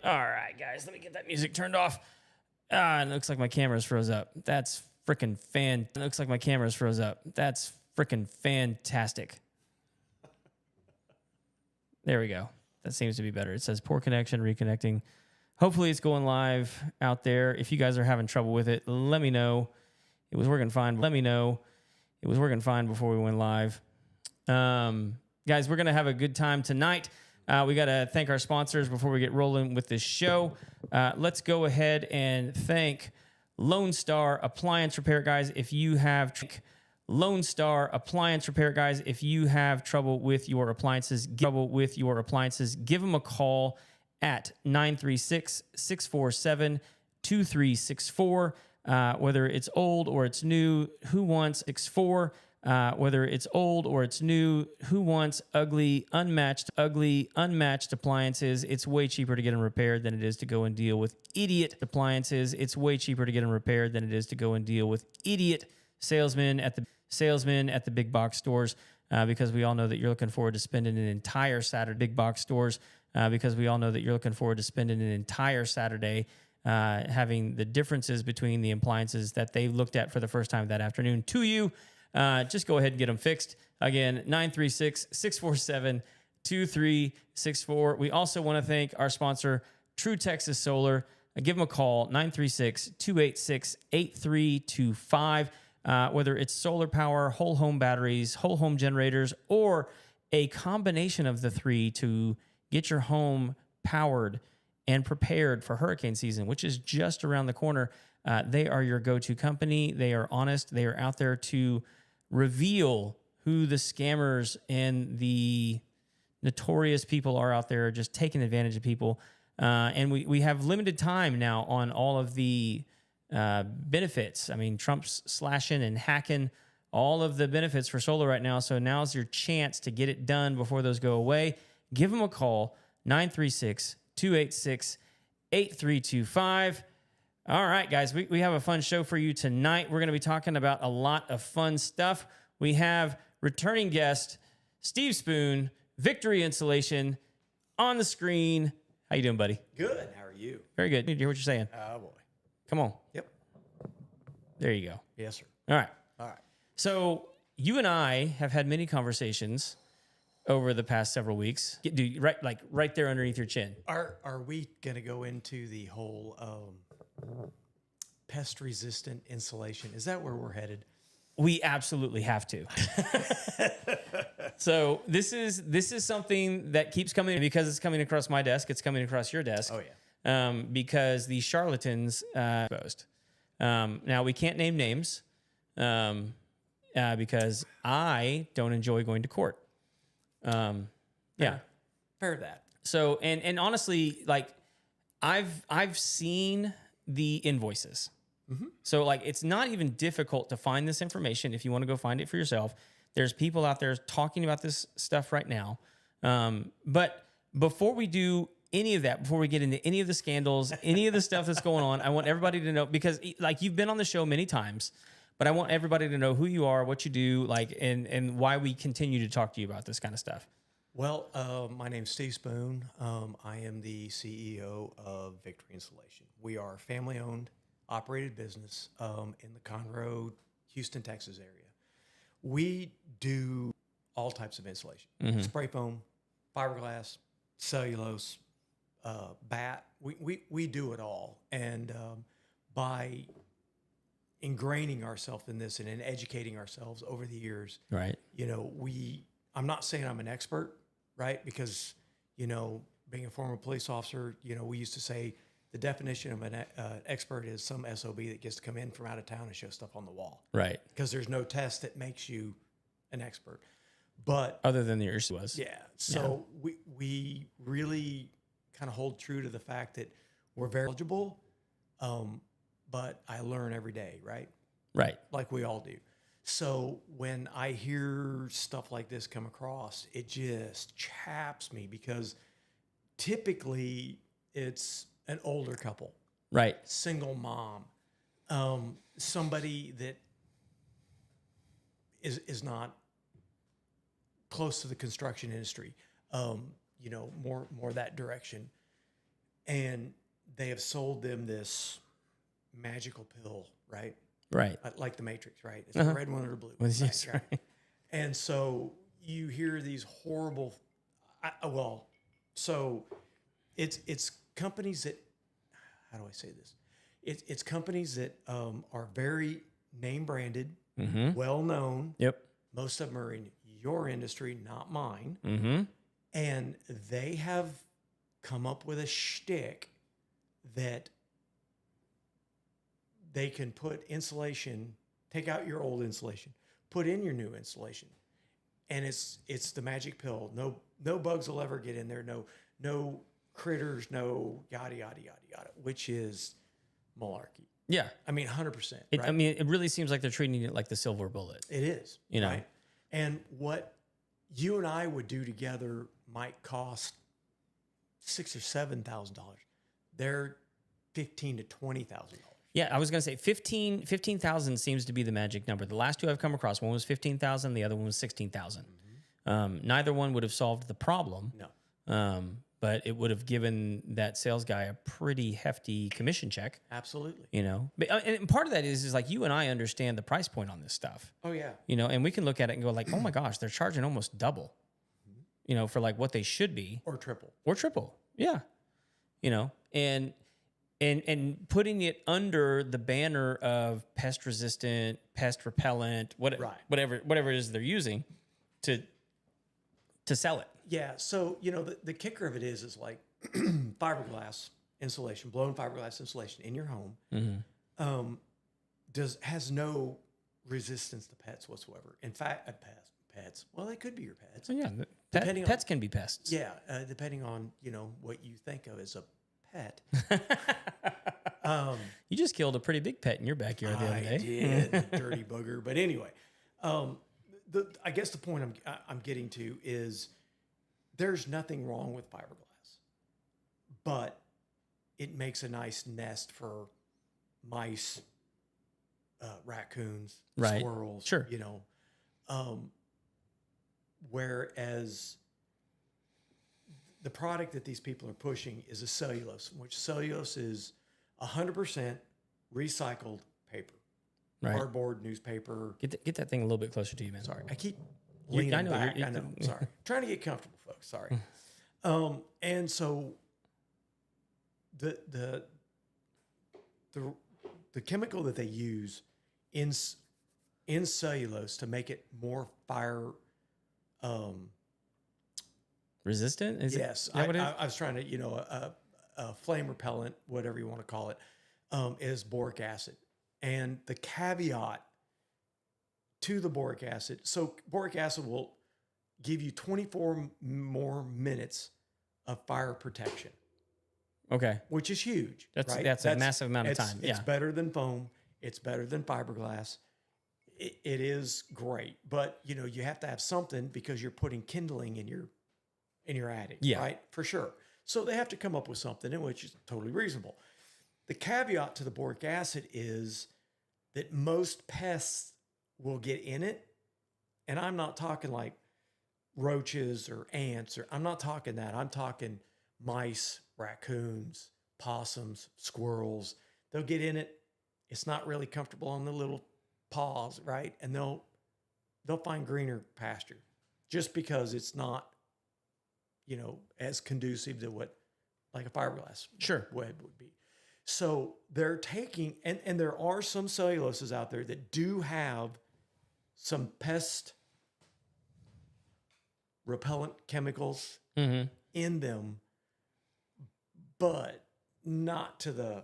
All right, guys, let me get that music turned off. It looks like my camera's froze up. That's freaking fan. It looks like my camera's froze up. That's freaking fantastic. There we go. That seems to be better. It says poor connection, reconnecting. Hopefully it's going live out there. If you guys are having trouble with it, let me know. It was working fine. Let me know. It was working fine before we went live. Guys, we're going to have a good time tonight. We got to thank our sponsors before we get rolling with this show. Let's go ahead and thank Lone Star Appliance Repair. Guys, if you have Lone Star Appliance Repair, guys, if you have trouble with your appliances, give them a call at 936-647-2364. Whether it's old or it's new, who wants X4? Whether it's old or it's new, who wants ugly, unmatched appliances? It's way cheaper to get them repaired than it is to go and deal with idiot appliances. It's way cheaper to get them repaired than it is to go and deal with idiot salesmen at the big box stores, because we all know that you're looking forward to spending an entire Saturday having the differences between the appliances that they looked at for the first time that afternoon to you. Just go ahead and get them fixed. Again, 936-647-2364. We also want to thank our sponsor, True Texas Solar. Give them a call, 936-286-8325. Whether it's solar power, whole home batteries, whole home generators, or a combination of the three to get your home powered and prepared for hurricane season, which is just around the corner. They are your go-to company. They are honest. They are out there to reveal who the scammers and the notorious people are out there just taking advantage of people. And we have limited time now on all of the benefits. I mean, Trump's slashing and hacking all of the benefits for solar right now. So now's your chance to get it done before those go away. Give them a call, 936-286-8325. All right, guys, we have a fun show for you tonight. We're going to be talking about a lot of fun stuff. We have returning guest Steve Spoon, Victory Insulation, on the screen. How you doing, buddy? Good. How are you? Very good. Need to hear what you're saying. Oh, boy. Come on. Yep. There you go. Yes, sir. All right. All right. So you and I have had many conversations over the past several weeks. Dude, right there underneath your chin. Are we going to go into the whole pest-resistant insulation? Is that where we're headed? We absolutely have to. So this is something that keeps coming because it's coming across my desk. It's coming across your desk. Oh, yeah. Because the charlatans exposed. Now, we can't name names because I don't enjoy going to court. Yeah. Fair that. So, and honestly, like, I've seen the invoices. Mm-hmm. So, like, it's not even difficult to find this information if you want to go find it for yourself. There's people out there talking about this stuff right now. But before we do any of that, before we get into any of the scandals, any of the stuff that's going on, I want everybody to know, because like you've been on the show many times, but I want everybody to know who you are, what you do, like, and why we continue to talk to you about this kind of stuff. Well, my name's Steve Spoon. I am the CEO of Victory Insulation. We are a family-owned, operated business in the Conroe, Houston, Texas area. We do all types of insulation: spray foam, fiberglass, cellulose, bat. We do it all, and by ingraining ourselves in this and in educating ourselves over the years, right? You know, I'm not saying I'm an expert, right? Because, you know, being a former police officer, you know, we used to say the definition of an expert is some SOB that gets to come in from out of town and show stuff on the wall. Right. Because there's no test that makes you an expert. But other than yours was. Yeah. So yeah. We really kind of hold true to the fact that we're very eligible, but I learn every day, right? Right. Like we all do. So when I hear stuff like this come across, it just chaps me, because typically it's an older couple, right? Single mom, somebody that is not close to the construction industry, you know, more that direction. and they have sold them this magical pill, right? Right. Like the Matrix, right? It's a red one or a blue one. Yes, right. And so you hear these horrible, so it's companies that, how do I say this? It's companies that are very name branded, well known. Yep. Most of them are in your industry, not mine. Mm-hmm. And they have come up with a shtick that they can put insulation, take out your old insulation, put in your new insulation. And it's the magic pill. No bugs will ever get in there. No critters, no yada, yada, yada, yada, which is malarkey. Yeah. I mean, 100%. It, right? I mean, it really seems like they're treating it like the silver bullet. It is. You know. Right? And what you and I would do together might cost $6,000 or $7,000. They're $15,000 to $20,000. Yeah, I was going to say 15,000 seems to be the magic number. The last two I've come across, one was 15,000, the other one was 16,000. Neither one would have solved the problem. No. But it would have given that sales guy a pretty hefty commission check. Absolutely. You know, but, and part of that is like you and I understand the price point on this stuff. Oh, yeah. You know, and we can look at it and go like, oh my gosh, they're charging almost double. You know, for like what they should be, Or triple. Yeah, you know, and putting it under the banner of pest resistant, pest repellent, whatever it is they're using to sell it. Yeah. So, the kicker of it is like fiberglass insulation, blown fiberglass insulation in your home has no resistance to pets whatsoever. In fact, pets. Well, they could be your pets. So yeah, pets can be pests. Yeah, depending on what you think of as a pet. You just killed a pretty big pet in your backyard the other day. I did, the dirty booger. But anyway, I guess the point I'm getting to is there's nothing wrong with fiberglass, but it makes a nice nest for mice, raccoons, Right. squirrels. Sure. Whereas the product that these people are pushing is a cellulose, which cellulose is 100% recycled paper, Right. cardboard, newspaper. Get that thing a little bit closer to you, man. Sorry, I keep You- leaning I know, back. you're- I know. Sorry, trying to get comfortable, folks. Sorry. And so the chemical that they use in cellulose to make it more fire. Resistant? Yes, That what it is? I was trying to, a flame repellent, whatever you want to call it, is boric acid. And the caveat to the boric acid, so boric acid will give you 24 more minutes of fire protection, Okay. which is huge. That's right? a massive amount of time. It's Yeah. better than foam. It's better than fiberglass. It is great, but you have to have something because you're putting kindling in your attic, Yeah. right? For sure. So they have to come up with something, in which is totally reasonable. The caveat to the boric acid is that most pests will get in it, and I'm not talking like roaches or ants, or I'm not talking that. I'm talking mice, raccoons, possums, squirrels. They'll get in it. It's not really comfortable on the little paws, right? And they'll find greener pasture just because it's not, as conducive to what like a fiberglass Sure. web would be. So they're taking, and there are some celluloses out there that do have some pest repellent chemicals Mm-hmm. in them, but not to the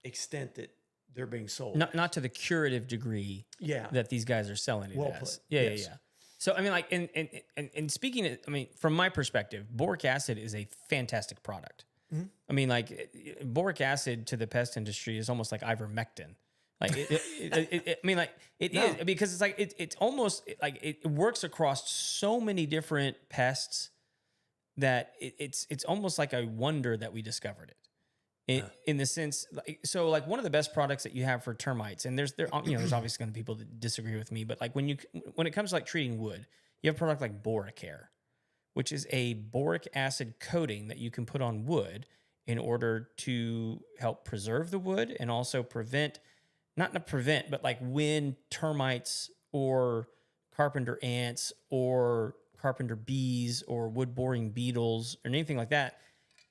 extent that they're being sold. Not to the curative degree Yeah. that these guys are selling it Well as. put. Yeah, Yes. yeah. So I mean, like, and speaking of, I mean, from my perspective, boric acid is a fantastic product. Mhm. I mean, like, boric acid to the pest industry is almost like ivermectin. Like, I mean, like, it No. is, because it's like it's almost like it works across so many different pests that it's almost like a wonder that we discovered it. In the sense, like, so like one of the best products that you have for termites, and there's obviously going to be people that disagree with me, but like when it comes to like treating wood, you have a product like Boricare, which is a boric acid coating that you can put on wood, in order to help preserve the wood and also prevent, not to prevent, but like when termites or carpenter ants or carpenter bees or wood boring beetles or anything like that,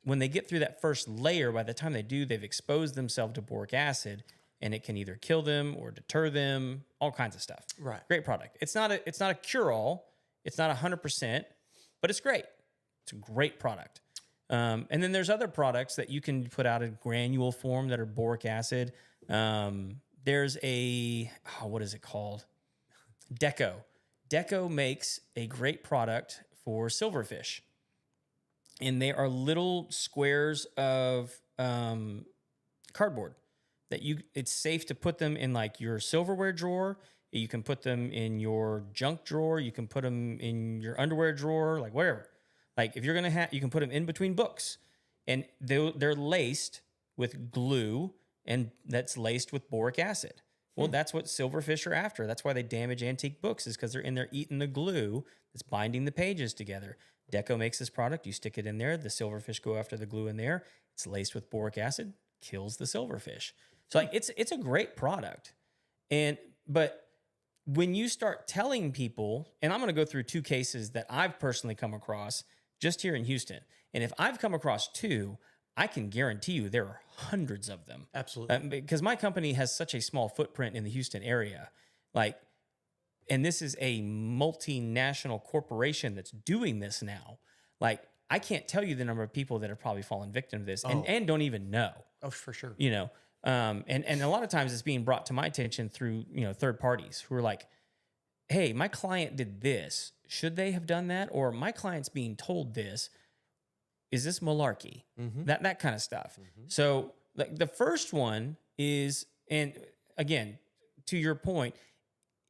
when they get through that first layer, by the time they do, they've exposed themselves to boric acid, and it can either kill them or deter them, all kinds of stuff. Right. Great product. It's not a cure-all. It's not 100%, but it's great. It's a great product. And then there's other products that you can put out in granule form that are boric acid. There's what is it called? Deco. Deco makes a great product for silverfish. And they are little squares of cardboard that it's safe to put them in like your silverware drawer. You can put them in your junk drawer. You can put them in your underwear drawer, like whatever. Like if you're going to you can put them in between books, and they're laced with glue, and that's laced with boric acid. Well, that's what silverfish are after. That's why they damage antique books, is because they're in there eating the glue that's binding the pages together. Deco makes this product. You stick it in there. The silverfish go after the glue in there. It's laced with boric acid, kills the silverfish. So like it's a great product. But when you start telling people, and I'm going to go through two cases that I've personally come across just here in Houston. And if I've come across two, I can guarantee you there are hundreds of them. Absolutely. Because my company has such a small footprint in the Houston area. And this is a multinational corporation that's doing this now. Like, I can't tell you the number of people that have probably fallen victim to this and don't even know. Oh, for sure. You know, and a lot of times it's being brought to my attention through, third parties who are like, hey, my client did this. Should they have done that? Or my client's being told this. Is this malarkey? That kind of stuff. So like the first one is, and again, to your point,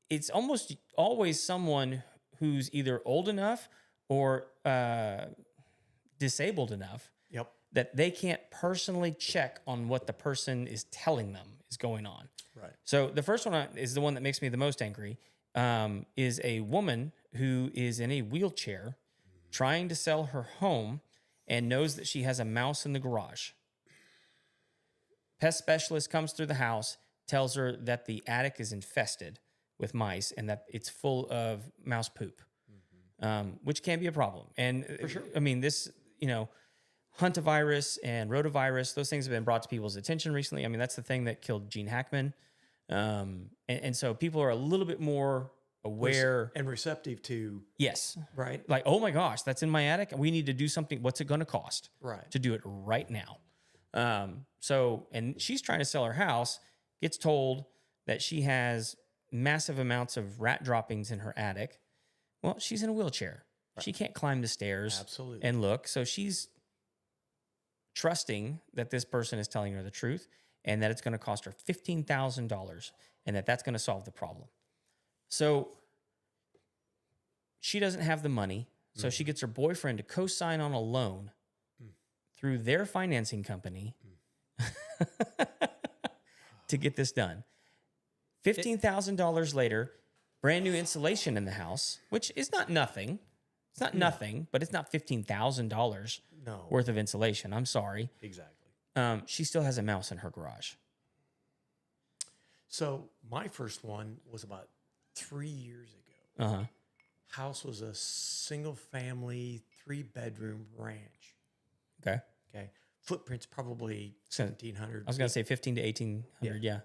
it's almost always someone who's either old enough or disabled enough Yep. that they can't personally check on what the person is telling them is going on. Right. So the first one is the one that makes me the most angry, is a woman who is in a wheelchair trying to sell her home and knows that she has a mouse in the garage. Pest specialist comes through the house, tells her that the attic is infested with mice and that it's full of mouse poop, which can be a problem. And For sure. I mean, this, hantavirus and rotavirus, those things have been brought to people's attention recently. I mean, that's the thing that killed Gene Hackman. And so people are a little bit more aware and receptive to, yes, right? like, oh my gosh, that's in my attic. We need to do something. What's it going to cost Right. to do it right now? And she's trying to sell her house, gets told that she has massive amounts of rat droppings in her attic. Well, she's in a wheelchair. Right. She can't climb the stairs. Absolutely. And look. So she's trusting that this person is telling her the truth and that it's going to cost her $15,000 and that's going to solve the problem. So she doesn't have the money. So she gets her boyfriend to co-sign on a loan through their financing company to get this done. $15,000 later, brand new insulation in the house, which is not nothing. It's not nothing, but it's not $15,000 worth of insulation. I'm sorry. Exactly. She still has a mouse in her garage. So my first one was about 3 years ago. House was a single family, 3-bedroom ranch. Okay. Okay. Footprint's probably 1,700. I was going to say 15 to 1,800. Yeah.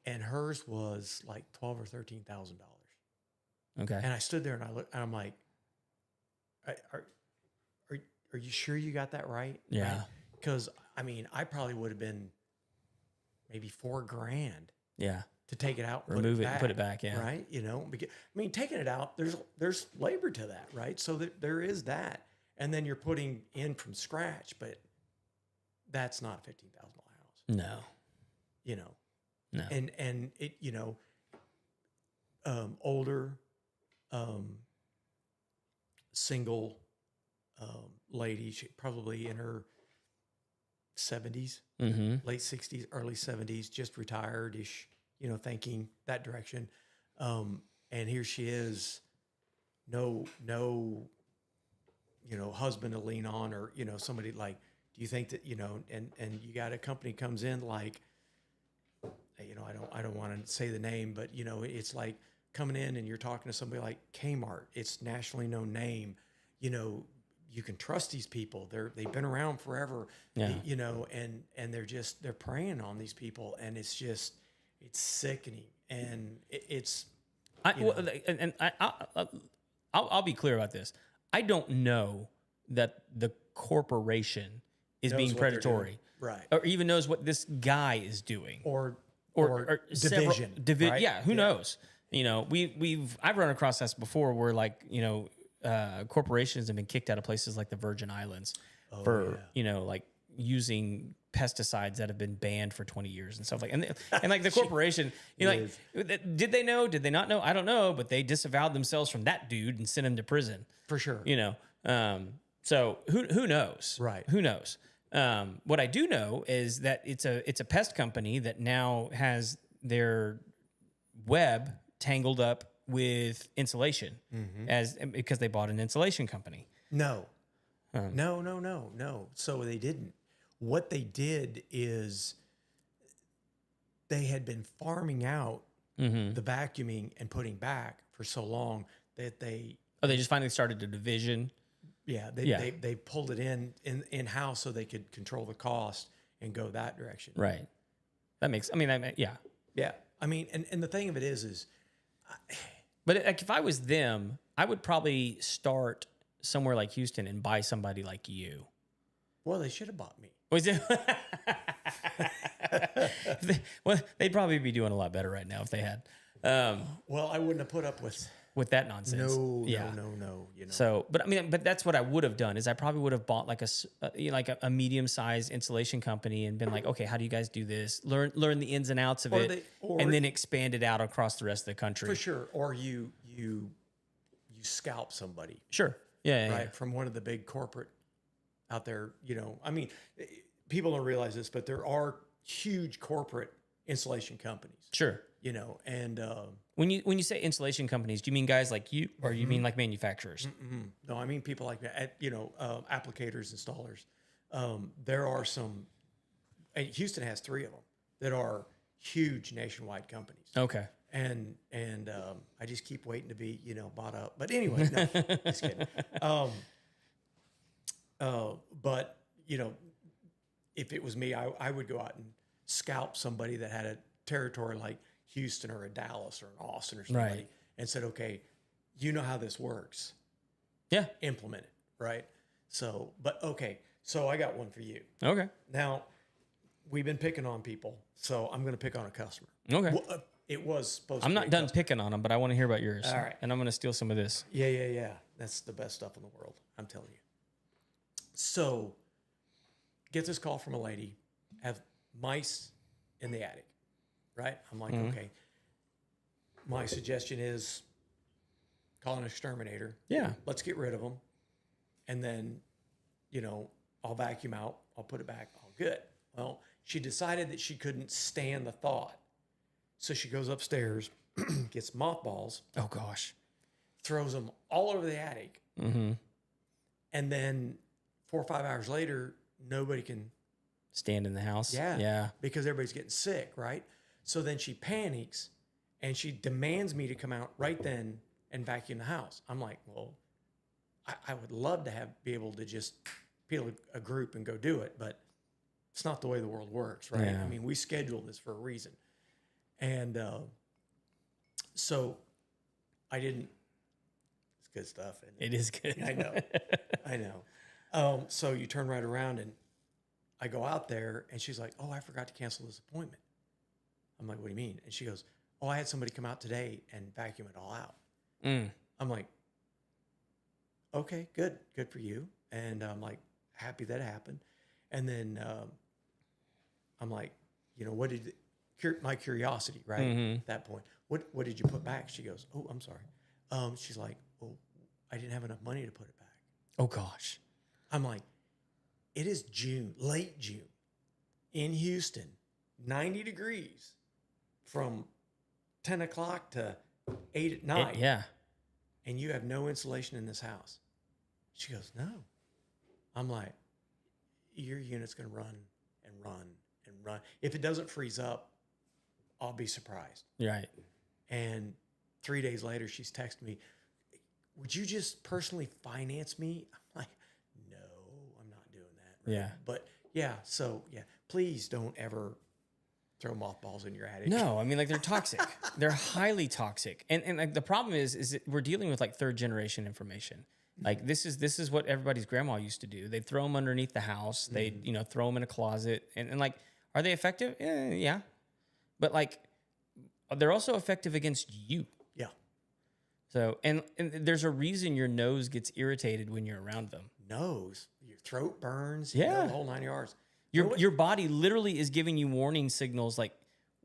And hers was like $12,000 or $13,000. Okay. And I stood there and I looked, and I'm like, are you sure you got that right? Yeah. Because I mean, I probably would have been maybe $4,000 Yeah. to take it out, Remove it and put it back. Yeah. right. Because, I mean, taking it out, there's labor to that, right? So that there is that, and then you're putting in from scratch, but that's not a $15,000 house. No. No. And it, older, single lady, she probably in her 70s, late 60s, early 70s, just retired-ish, thinking that direction. And here she is, no, husband to lean on, or, somebody like Do you think that, and you got a company comes in like, I don't want to say the name, but it's like coming in and you're talking to somebody like Kmart. It's nationally known name. You can trust these people. They've been around forever. Yeah. And they're preying on these people, and it's sickening, and I'll be clear about this. I don't know that the corporation is knows being what they're doing. predatory, Right. or even knows what this guy is doing, Or division. right? Yeah, who knows? I've run across this before, where like corporations have been kicked out of places like the Virgin Islands for like using pesticides that have been banned for 20 years and stuff like, and like the corporation, did they know? Did they not know? I don't know, but they disavowed themselves from that dude and sent him to prison. For sure. So who knows? Right. Who knows? What I do know is that it's a pest company that now has their web tangled up with insulation because they bought an insulation company. No. No. So they didn't. What they did is they had been farming out the vacuuming and putting back for so long that they just finally started a division. They pulled it in-house so they could control the cost and go that direction. Right. Yeah. Yeah. I mean, and the thing of it is but like if I was them, I would probably start somewhere like Houston and buy somebody like you. Well, they should have bought me. Was it? Well, they'd probably be doing a lot better right now if they had. Well, I wouldn't have put up with that nonsense. No. So, but that's what I would have done is I probably would have bought like a medium-sized insulation company and been like, okay, how do you guys do this? Learn the ins and outs of it, and then expand it out across the rest of the country. For sure. Or you scalp somebody. Sure. Yeah. Right. From one of the big corporate out there, people don't realize this, but there are huge corporate insulation companies. Sure. And when you say insulation companies, do you mean guys like you, or you mean like manufacturers? No, I mean people like that. Applicators, installers. There are some. Houston has 3 of them that are huge nationwide companies. Okay. And I just keep waiting to be bought up. But anyway, no, just kidding. But if it was me, I would go out and scalp somebody that had a territory like Houston or a Dallas or an Austin or somebody, right, and said, okay, you know how this works. Yeah. Implement it, right? So I got one for you. Okay. Now, we've been picking on people, so I'm going to pick on a customer. Okay. Well, it was supposed to I'm be not done picking on them, but I want to hear about yours. All right. And I'm going to steal some of this. Yeah. That's the best stuff in the world, I'm telling you. So, get this call from a lady, have mice in the attic, right? I'm like, okay. My suggestion is call an exterminator. Yeah. Let's get rid of them. And then, I'll vacuum out. I'll put it back. All good. Well, she decided that she couldn't stand the thought. So she goes upstairs, gets mothballs. Oh, gosh. Throws them all over the attic. Mm-hmm. And then 4 or 5 hours later, nobody can stand in the house. Yeah. Because everybody's getting sick, right? So then she panics and she demands me to come out right then and vacuum the house. I'm like, well, I would love to be able to just peel a group and go do it, but it's not the way the world works, right? Yeah. I mean, we schedule this for a reason. And so I didn't. It's good stuff. Isn't it? It is good. I know. So you turn right around and I go out there and she's like, oh, I forgot to cancel this appointment. I'm like, what do you mean? And she goes, oh, I had somebody come out today and vacuum it all out. I'm like, okay, good for you. And I'm like, happy that happened. And then I'm like, what did my curiosity, right? At that point, what did you put back? She goes, oh, I'm sorry. She's like, well, I didn't have enough money to put it back. Oh, gosh. I'm like, it is June, late June, in Houston, 90 degrees from 10 o'clock to 8 at night. Yeah. And you have no insulation in this house. She goes, no. I'm like, your unit's going to run and run and run. If it doesn't freeze up, I'll be surprised. Right. And 3 days later, she's texting me, would you just personally finance me? I'm like, no, I'm not doing that. Right? Yeah. But yeah, so yeah, please don't ever throw mothballs in your attic. No, I mean, like, they're toxic. They're highly toxic. And like, the problem is that we're dealing with like third generation information. Like, this is what everybody's grandma used to do. They'd throw them underneath the house. They'd, you know, throw them in a closet. And like, are they effective? Yeah. But like, they're also effective against you. Yeah. So, and there's a reason your nose gets irritated when you're around them. Nose, your throat burns. Yeah. The whole 9 yards. Your body literally is giving you warning signals like,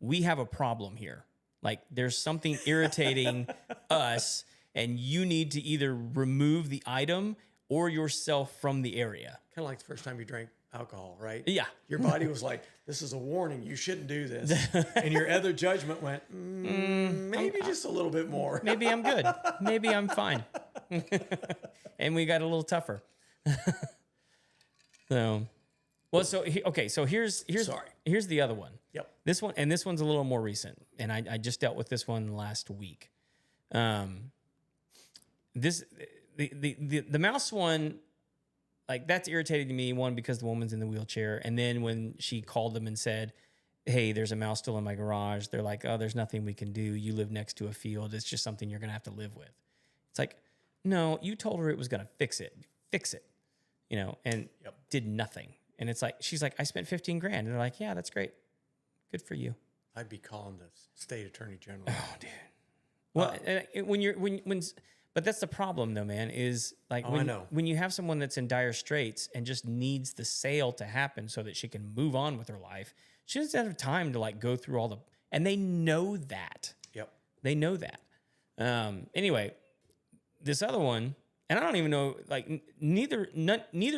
we have a problem here. Like, there's something irritating us, and you need to either remove the item or yourself from the area. Kind of like the first time you drank alcohol, right? Yeah. Your body was like, this is a warning. You shouldn't do this. And your other judgment went, maybe just a little bit more. Maybe I'm good. Maybe I'm fine. And we got a little tougher. So, well, so okay. So here's the other one. Yep. This one's a little more recent, and I just dealt with this one last week. The mouse one, like, that's irritating to me. One, because the woman's in the wheelchair, and then when she called them and said, "Hey, there's a mouse still in my garage," they're like, "Oh, there's nothing we can do. You live next to a field. It's just something you're gonna have to live with." It's like, no, you told her it was gonna fix it, you know, and did nothing. And it's like, she's like, "I spent $15,000," and they're like, "Yeah, that's great, good for you." I'd be calling the state attorney general. Oh, dude. Well, but that's the problem, though, man. Is like, I know. when you have someone that's in dire straits and just needs the sale to happen so that she can move on with her life, she doesn't have time to like go through all the, and they know that. Yep. They know that. Anyway, this other one, and I don't even know, like, neither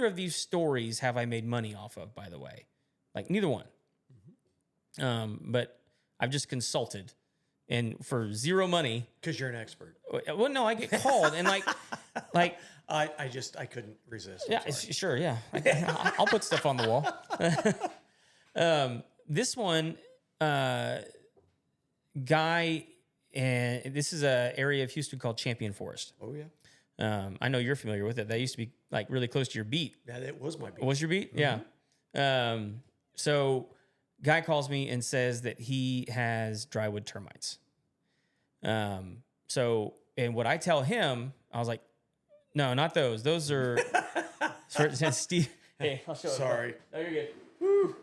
of these stories have I made money off of, by the way, like, neither one. But I've just consulted, and for zero money. Because you're an expert. Well, no, I get called, and like, I couldn't resist. I'm yeah, sorry. sure, yeah, I'll put stuff on the wall. This one, guy, and this is a area of Houston called Champion Forest. Oh yeah. I know you're familiar with it. That used to be like really close to your beat. That it was my beat. Was your beat? Yeah. So guy calls me and says that he has drywood termites. So, and what I tell him, I was like, no, not those. Those are Steve. Hey, I'll show it. Sorry. No, you're good. Woo.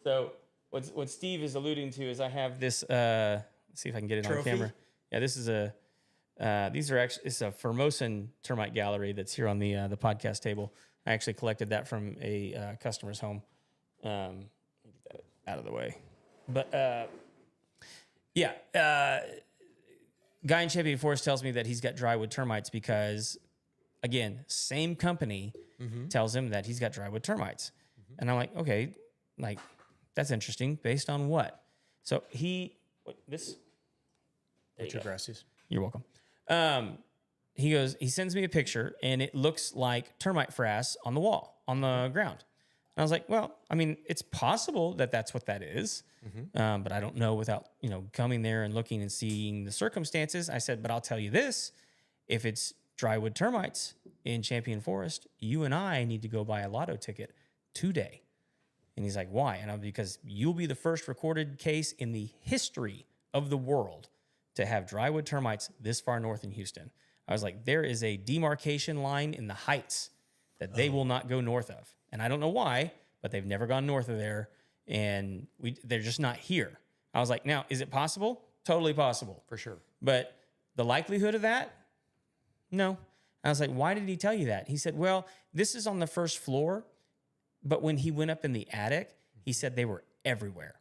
So what Steve is alluding to is I have this, let's see if I can get it on Trophy? camera. Yeah, this is it's a Formosan termite gallery that's here on the podcast table. I actually collected that from a customer's home. Let me get that out of the way. But guy in Champion Forest tells me that he's got drywood termites because, again, same company tells him that he's got drywood termites. And I'm like, okay, like, that's interesting. Based on what? So he Gracias. You're welcome. He sends me a picture, and it looks like termite frass on the wall, on the ground. And I was like, well, I mean, it's possible that that's what that is, but I don't know without, coming there and looking and seeing the circumstances. I said, but I'll tell you this, if it's drywood termites in Champion Forest, you and I need to go buy a lotto ticket today. And he's like, why? And I'm because you'll be the first recorded case in the history of the world to have drywood termites this far north in Houston. I was like, there is a demarcation line in the heights that they will not go north of. And I don't know why, but they've never gone north of there, and they're just not here. I was like, now, is it possible? Totally possible. For sure. But the likelihood of that? No. I was like, why did he tell you that? He said, well, this is on the first floor, but when he went up in the attic, he said they were everywhere.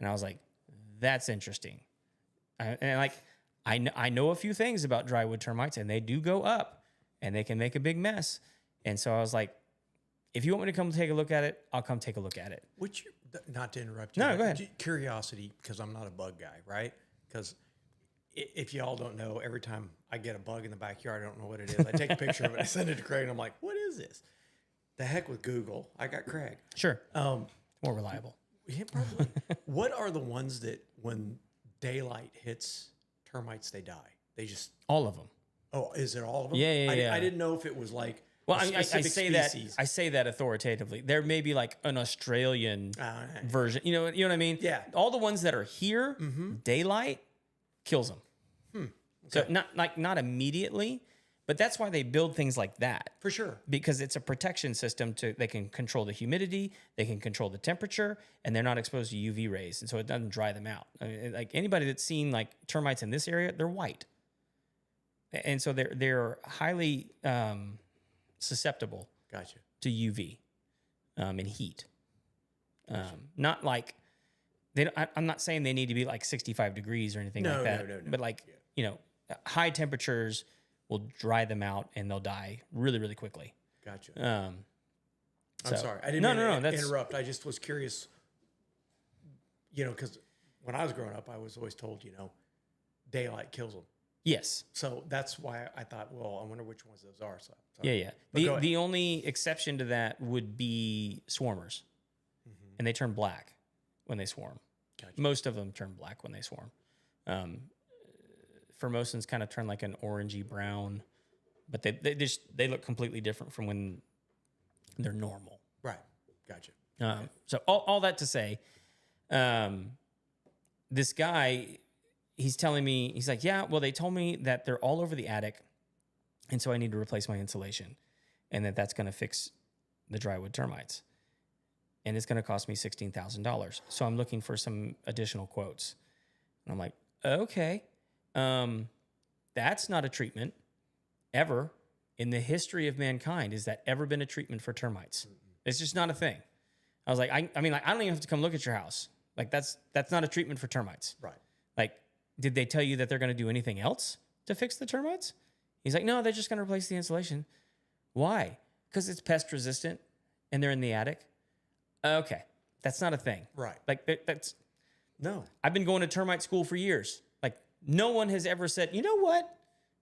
And I was like, that's interesting. I know a few things about drywood termites, and they do go up, and they can make a big mess. And so I was like, if you want me to come take a look at it, I'll come take a look at it. Not to interrupt you. No, go ahead. Curiosity, because I'm not a bug guy, right? Because if y'all don't know, every time I get a bug in the backyard, I don't know what it is. I take a picture of it, I send it to Craig, and I'm like, what is this? the heck with Google. I got Craig. Sure. Um, More reliable. yeah, probably. What are the ones that when daylight hits termites, they die? They just, All of them. oh, is it all of them? Yeah, yeah. I didn't know if it was like Well, a I specific say species. that I say that authoritatively. There may be like an Australian version. You know what I mean? Yeah. All the ones that are here, daylight kills them. So not immediately, but that's why they build things like that. For sure. Because it's a protection system they can control the humidity, they can control the temperature, and they're not exposed to UV rays, and so it doesn't dry them out. I mean, like anybody that's seen like termites in this area, they're white, and so they're highly susceptible Gotcha. to UV and heat. Not like I'm not saying they need to be like 65 degrees or anything like that, no. but like high temperatures will dry them out and they'll die really, really quickly. Gotcha. I'm I'm sorry. I didn't mean to interrupt. I just was curious, because when I was growing up, I was always told, daylight kills them. Yes. So that's why I thought, well, I wonder which ones those are. So Yeah. But go ahead. The only exception to that would be swarmers, and they turn black when they swarm. Gotcha. Most of them turn black when they swarm. Formosans kind of turn like an orangey brown, but they look completely different from when they're normal. Right. Gotcha. So all that to say, this guy, he's telling me, he's like, yeah, well, they told me that they're all over the attic, and so I need to replace my insulation, and that's going to fix the drywood termites, and it's going to cost me $16,000. So I'm looking for some additional quotes, and I'm like, okay, that's not a treatment ever in the history of mankind. Has that ever been a treatment for termites? Mm-mm. It's just not a thing. I was like, I mean, like, I don't even have to come look at your house. Like, that's not a treatment for termites. Right. Like, did they tell you that they're going to do anything else to fix the termites? He's like, no, they're just going to replace the insulation. Why? Because it's pest resistant and they're in the attic. Okay. That's not a thing. Right. Like, that's, No. I've been going to termite school for years. Like, no one has ever said, you know what?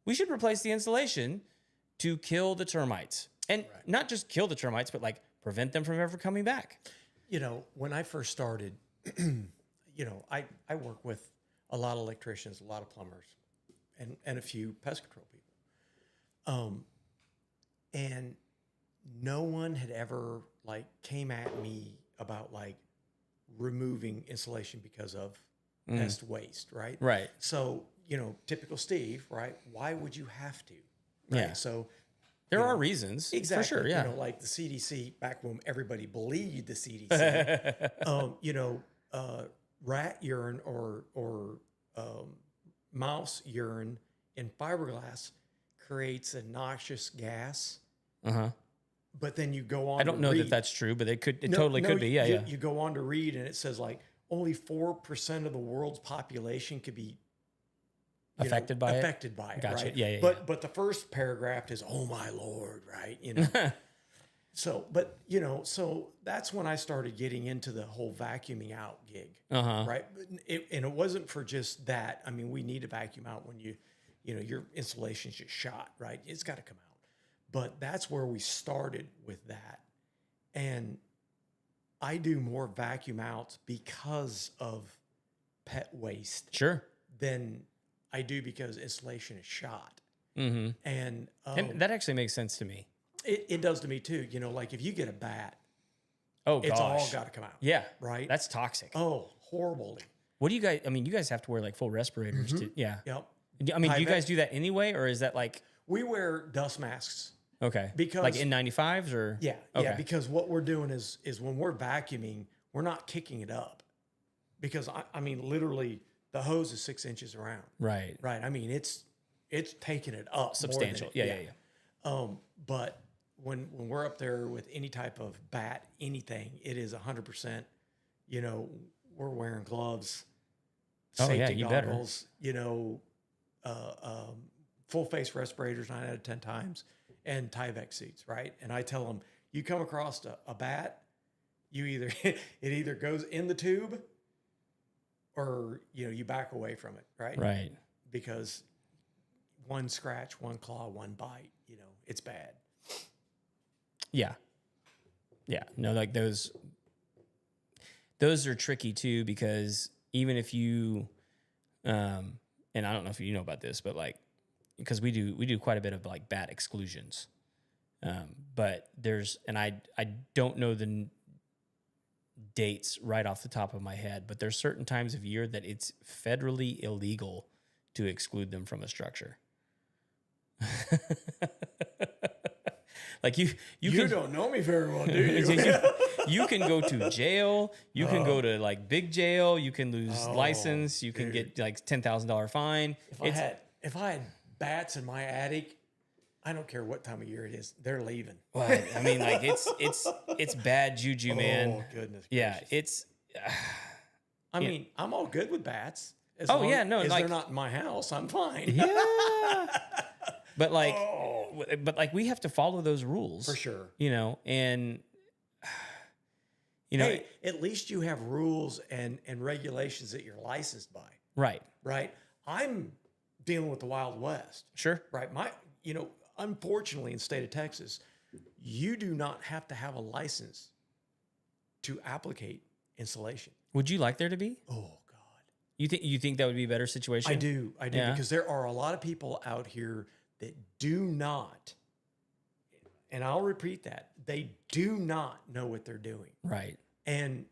We should replace the insulation to kill the termites. And not just kill the termites, but like prevent them from ever coming back. When I first started, I work with a lot of electricians, a lot of plumbers, and a few pest control people. And no one had ever like came at me about like removing insulation because of pest waste, right? Right. So, typical Steve, right? Why would you have to? Right? Yeah. So There are reasons. exactly, For sure, yeah. like the CDC back when everybody believed the CDC. Rat urine or mouse urine in fiberglass creates a noxious gas. Uh-huh. But then you go on. I don't know read. that that's true, but it totally could be. Yeah, you, yeah. You go on to read, and it says like only 4% of the world's population could be affected by it. Affected by it. Gotcha. Right? Yeah. But the first paragraph is, "Oh my Lord," right? So that's when I started getting into the whole vacuuming out gig. Uh-huh. Right. And it wasn't for just that. I mean, we need to vacuum out when your insulation's just shot, right? It's got to come out. But that's where we started with that. And I do more vacuum outs because of pet waste Sure. than I do because insulation is shot. Mm-hmm. And that actually makes sense to me. it does to me too. Like if you get a bat, Oh, gosh. it's all got to come out. Yeah. Right? That's toxic. Oh, horribly. What do you guys, you guys have to wear like full respirators to, yeah. Yep. I mean, do you Tyvek. guys do that anyway, or is that like, We wear dust masks. okay. Because- like N95s or? Yeah. Okay. Yeah. Because what we're doing is when we're vacuuming, we're not kicking it up. Because I mean, literally the hose is 6 inches around. Right. Right. I mean, it's taking it up. more than Substantial. it- Yeah. But when we're up there with any type of bat, anything, it is 100%, we're wearing gloves, Oh, safety yeah, you better. goggles, full face respirators 9 out of 10 times, and Tyvek suits, right? And I tell them, you come across a bat, it either goes in the tube or, you back away from it, right? Right. Because one scratch, one claw, one bite, it's bad. Yeah. Yeah, no, like those are tricky too, because even if you, and I don't know if you know about this, but like, because we do quite a bit of like bat exclusions, but and I don't know the dates right off the top of my head, but there's certain times of year that it's federally illegal to exclude them from a structure. Like you can, don't know me very well, do you? you can go to jail. You can go to like big jail. You can lose license. You can get like $10,000 fine. If I had bats in my attic, I don't care what time of year it is, they're leaving. Well, I mean, like it's bad juju, man. Oh goodness. Yeah, gracious. it's. I mean, I'm all good with bats. As Oh, long yeah, no, as like- they're not in my house, I'm fine. Yeah. But like, we have to follow those rules For sure. you know, and you know, Hey, at least you have rules and regulations that you're licensed by, right? right? I'm dealing with the Wild West, Sure. right? Unfortunately, in the state of Texas, you do not have to have a license to applicate insulation. Would you like there to be? Oh God. You think that would be a better situation? I do, Yeah. because there are a lot of people out here that do not, and I'll repeat that, they do not know what they're doing. Right. And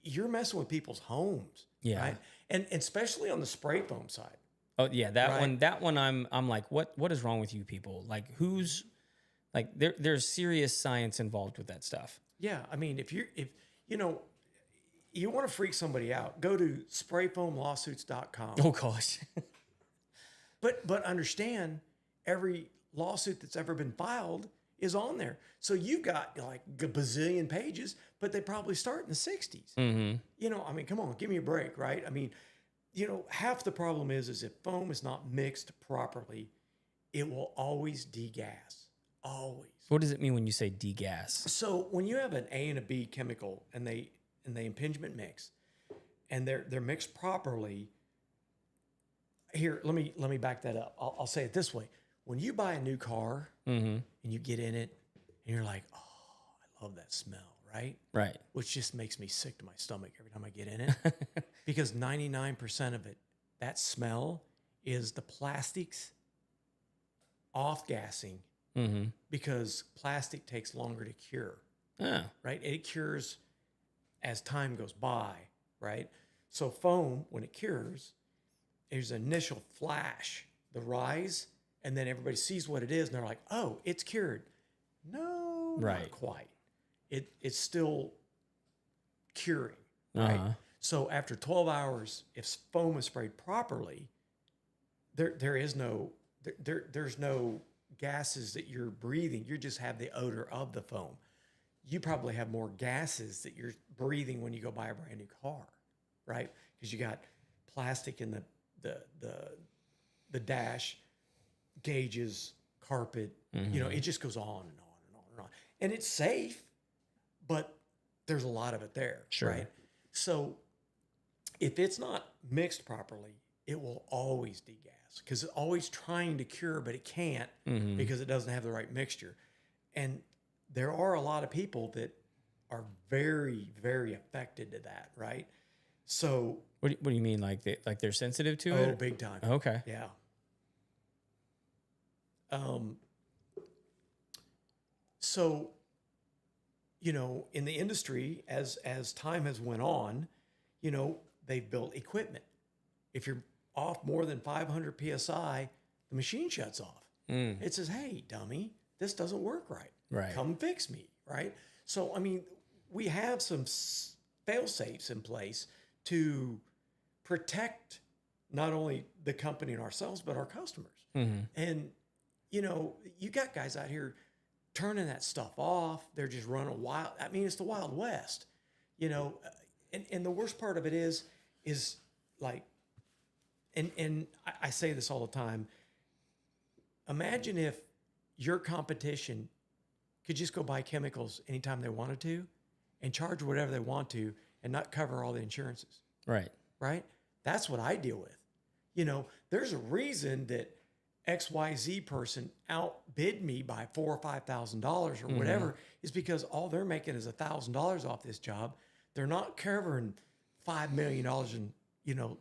you're messing with people's homes. Yeah. Right? And especially on the spray foam side. Oh yeah, that Right. one. I'm like, what is wrong with you people? Like, who's like there's serious science involved with that stuff. Yeah. I mean, if you want to freak somebody out, go to sprayfoamlawsuits.com. Oh gosh. But understand, every lawsuit that's ever been filed is on there. So you've got like a bazillion pages, but they probably start in the 60s. Mm-hmm. I mean, come on, give me a break, right? I mean, half the problem is if foam is not mixed properly, it will always degas. Always. What does it mean when you say degas? So when you have an A and a B chemical and they impingement mix, and they're mixed properly. Here, let me back that up. I'll say it this way: when you buy a new car Mm-hmm. and you get in it, and you're like, "Oh, I love that smell," right? Right. Which just makes me sick to my stomach every time I get in it, because 99% of it, that smell, is the plastics off gassing, Mm-hmm. because plastic takes longer to cure. Oh. Right? It cures as time goes by, right? So foam, when it cures, there's an initial flash, the rise, and then everybody sees what it is, and they're like, "Oh, it's cured." No, Right. not quite. It's still curing, right? Uh-huh. So after 12 hours, if foam is sprayed properly, there's no gases that you're breathing. You just have the odor of the foam. You probably have more gases that you're breathing when you go buy a brand new car, right? Because you got plastic in the dash, gauges, carpet. It just goes on and on and on and on. And it's safe, but there's a lot of it there, Sure. right? So if it's not mixed properly, it will always degas, because it's always trying to cure, but it can't Mm-hmm. because it doesn't have the right mixture. And there are a lot of people that are very, very affected to that, right? So, What do you mean? Like they're sensitive to oh, it? big time. Okay. Yeah. So, in the industry, as time has went on, they've built equipment. If you're off more than 500 PSI, the machine shuts off. Mm. It says, "Hey, dummy, this doesn't work right. Right. Come fix me," right? So, I mean, we have some fail safes in place to protect not only the company and ourselves, but our customers. Mm-hmm. And, you got guys out here turning that stuff off. They're just running wild. I mean, it's the Wild West, and the worst part of it is like, and I say this all the time. Imagine if your competition could just go buy chemicals anytime they wanted to and charge whatever they want to and not cover all the insurances, Right. right? That's what I deal with. There's a reason that XYZ person outbid me by $4,000 or $5,000 or whatever, is because all they're making is $1,000 off this job. They're not covering $5 million in,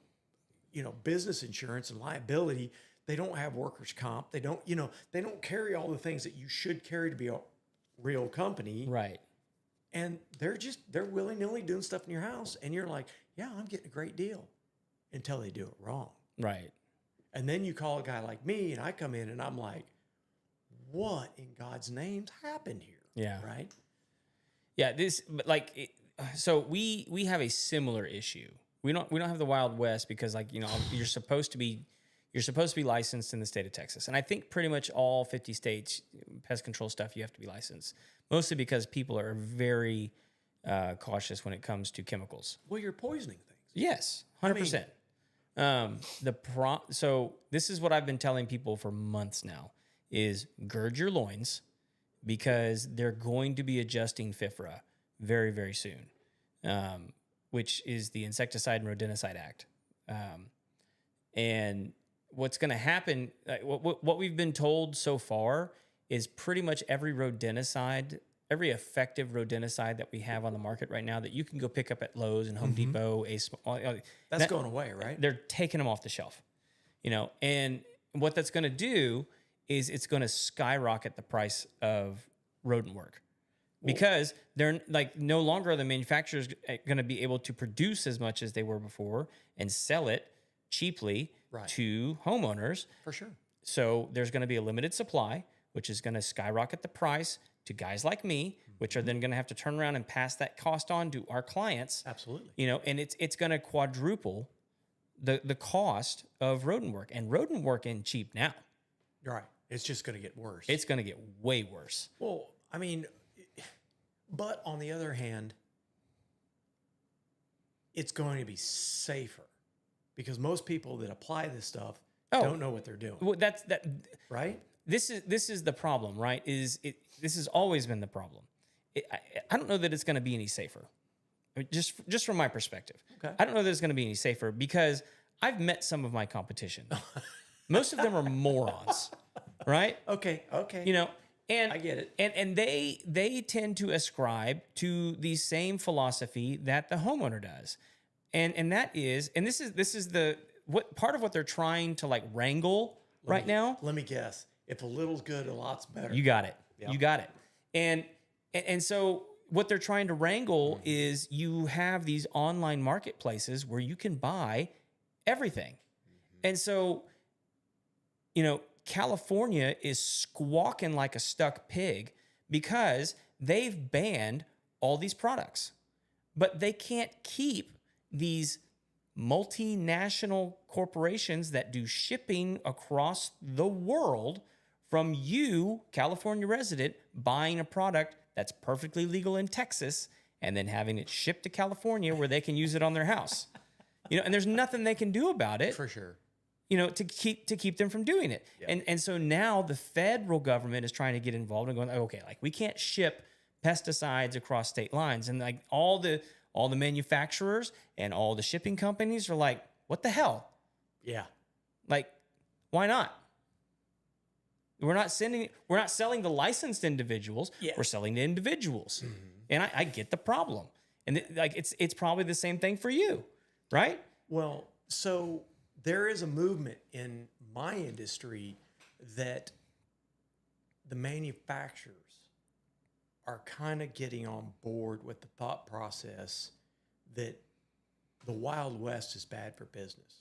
business insurance and liability. They don't have workers' comp. They don't, they don't carry all the things that you should carry to be a real company. Right. And they're willy-nilly doing stuff in your house. And you're like, yeah, I'm getting a great deal, until they do it wrong. Right. And then you call a guy like me, and I come in and I'm like, what in God's name's happened here? Yeah. Right. Yeah. So we have a similar issue. We don't have the Wild West because you're supposed to be licensed in the state of Texas. And I think pretty much all 50 states, pest control stuff, you have to be licensed, mostly because people are very cautious when it comes to chemicals. Well, you're poisoning things. Yes, 100%. So this is what I've been telling people for months now is gird your loins, because they're going to be adjusting FIFRA very, very soon, which is the Insecticide and Rodenticide Act. And what's going to happen, what we've been told so far is pretty much every effective rodenticide that we have on the market right now that you can go pick up at Lowe's and Home Depot, that's going away, right? They're taking them off the shelf, and what that's going to do is it's going to skyrocket the price of rodent work, because they're no longer are the manufacturers going to be able to produce as much as they were before and sell it cheaply to homeowners. For sure. So there's going to be a limited supply, which is going to skyrocket the price to guys like me, which are then going to have to turn around and pass that cost on to our clients. Absolutely. And it's going to quadruple the cost of rodent work, and rodent work ain't cheap now. You're right. It's just going to get worse. It's going to get way worse. Well, I mean, but on the other hand, it's going to be safer, because most people that apply this stuff don't know what they're doing. Well, right? This is the problem, right? This has always been the problem. I don't know that it's going to be any safer. I mean, just from my perspective, Okay. I don't know that it's going to be any safer, because I've met some of my competition. Most of them are morons, right? Okay. And I get it. And they tend to ascribe to the same philosophy that the homeowner does, and that is, and this is part of what they're trying to wrangle now. Let me guess. If a little's good, a lot's better. You got it. Yep. You got it. And so what they're trying to wrangle is you have these online marketplaces where you can buy everything. And so, California is squawking like a stuck pig because they've banned all these products, but they can't keep these multinational corporations that do shipping across the world from you, California resident, buying a product that's perfectly legal in Texas and then having it shipped to California where they can use it on their house. And there's nothing they can do about it. For sure. To keep them from doing it. Yep. And so now the federal government is trying to get involved and going, okay, we can't ship pesticides across state lines. And all the manufacturers and all the shipping companies are like, what the hell? Yeah. Why not? We're not selling to licensed individuals. Yeah. We're selling to individuals. And I get the problem. And it's probably the same thing for you, right? Well, so there is a movement in my industry that the manufacturers are kind of getting on board with the thought process that the Wild West is bad for business,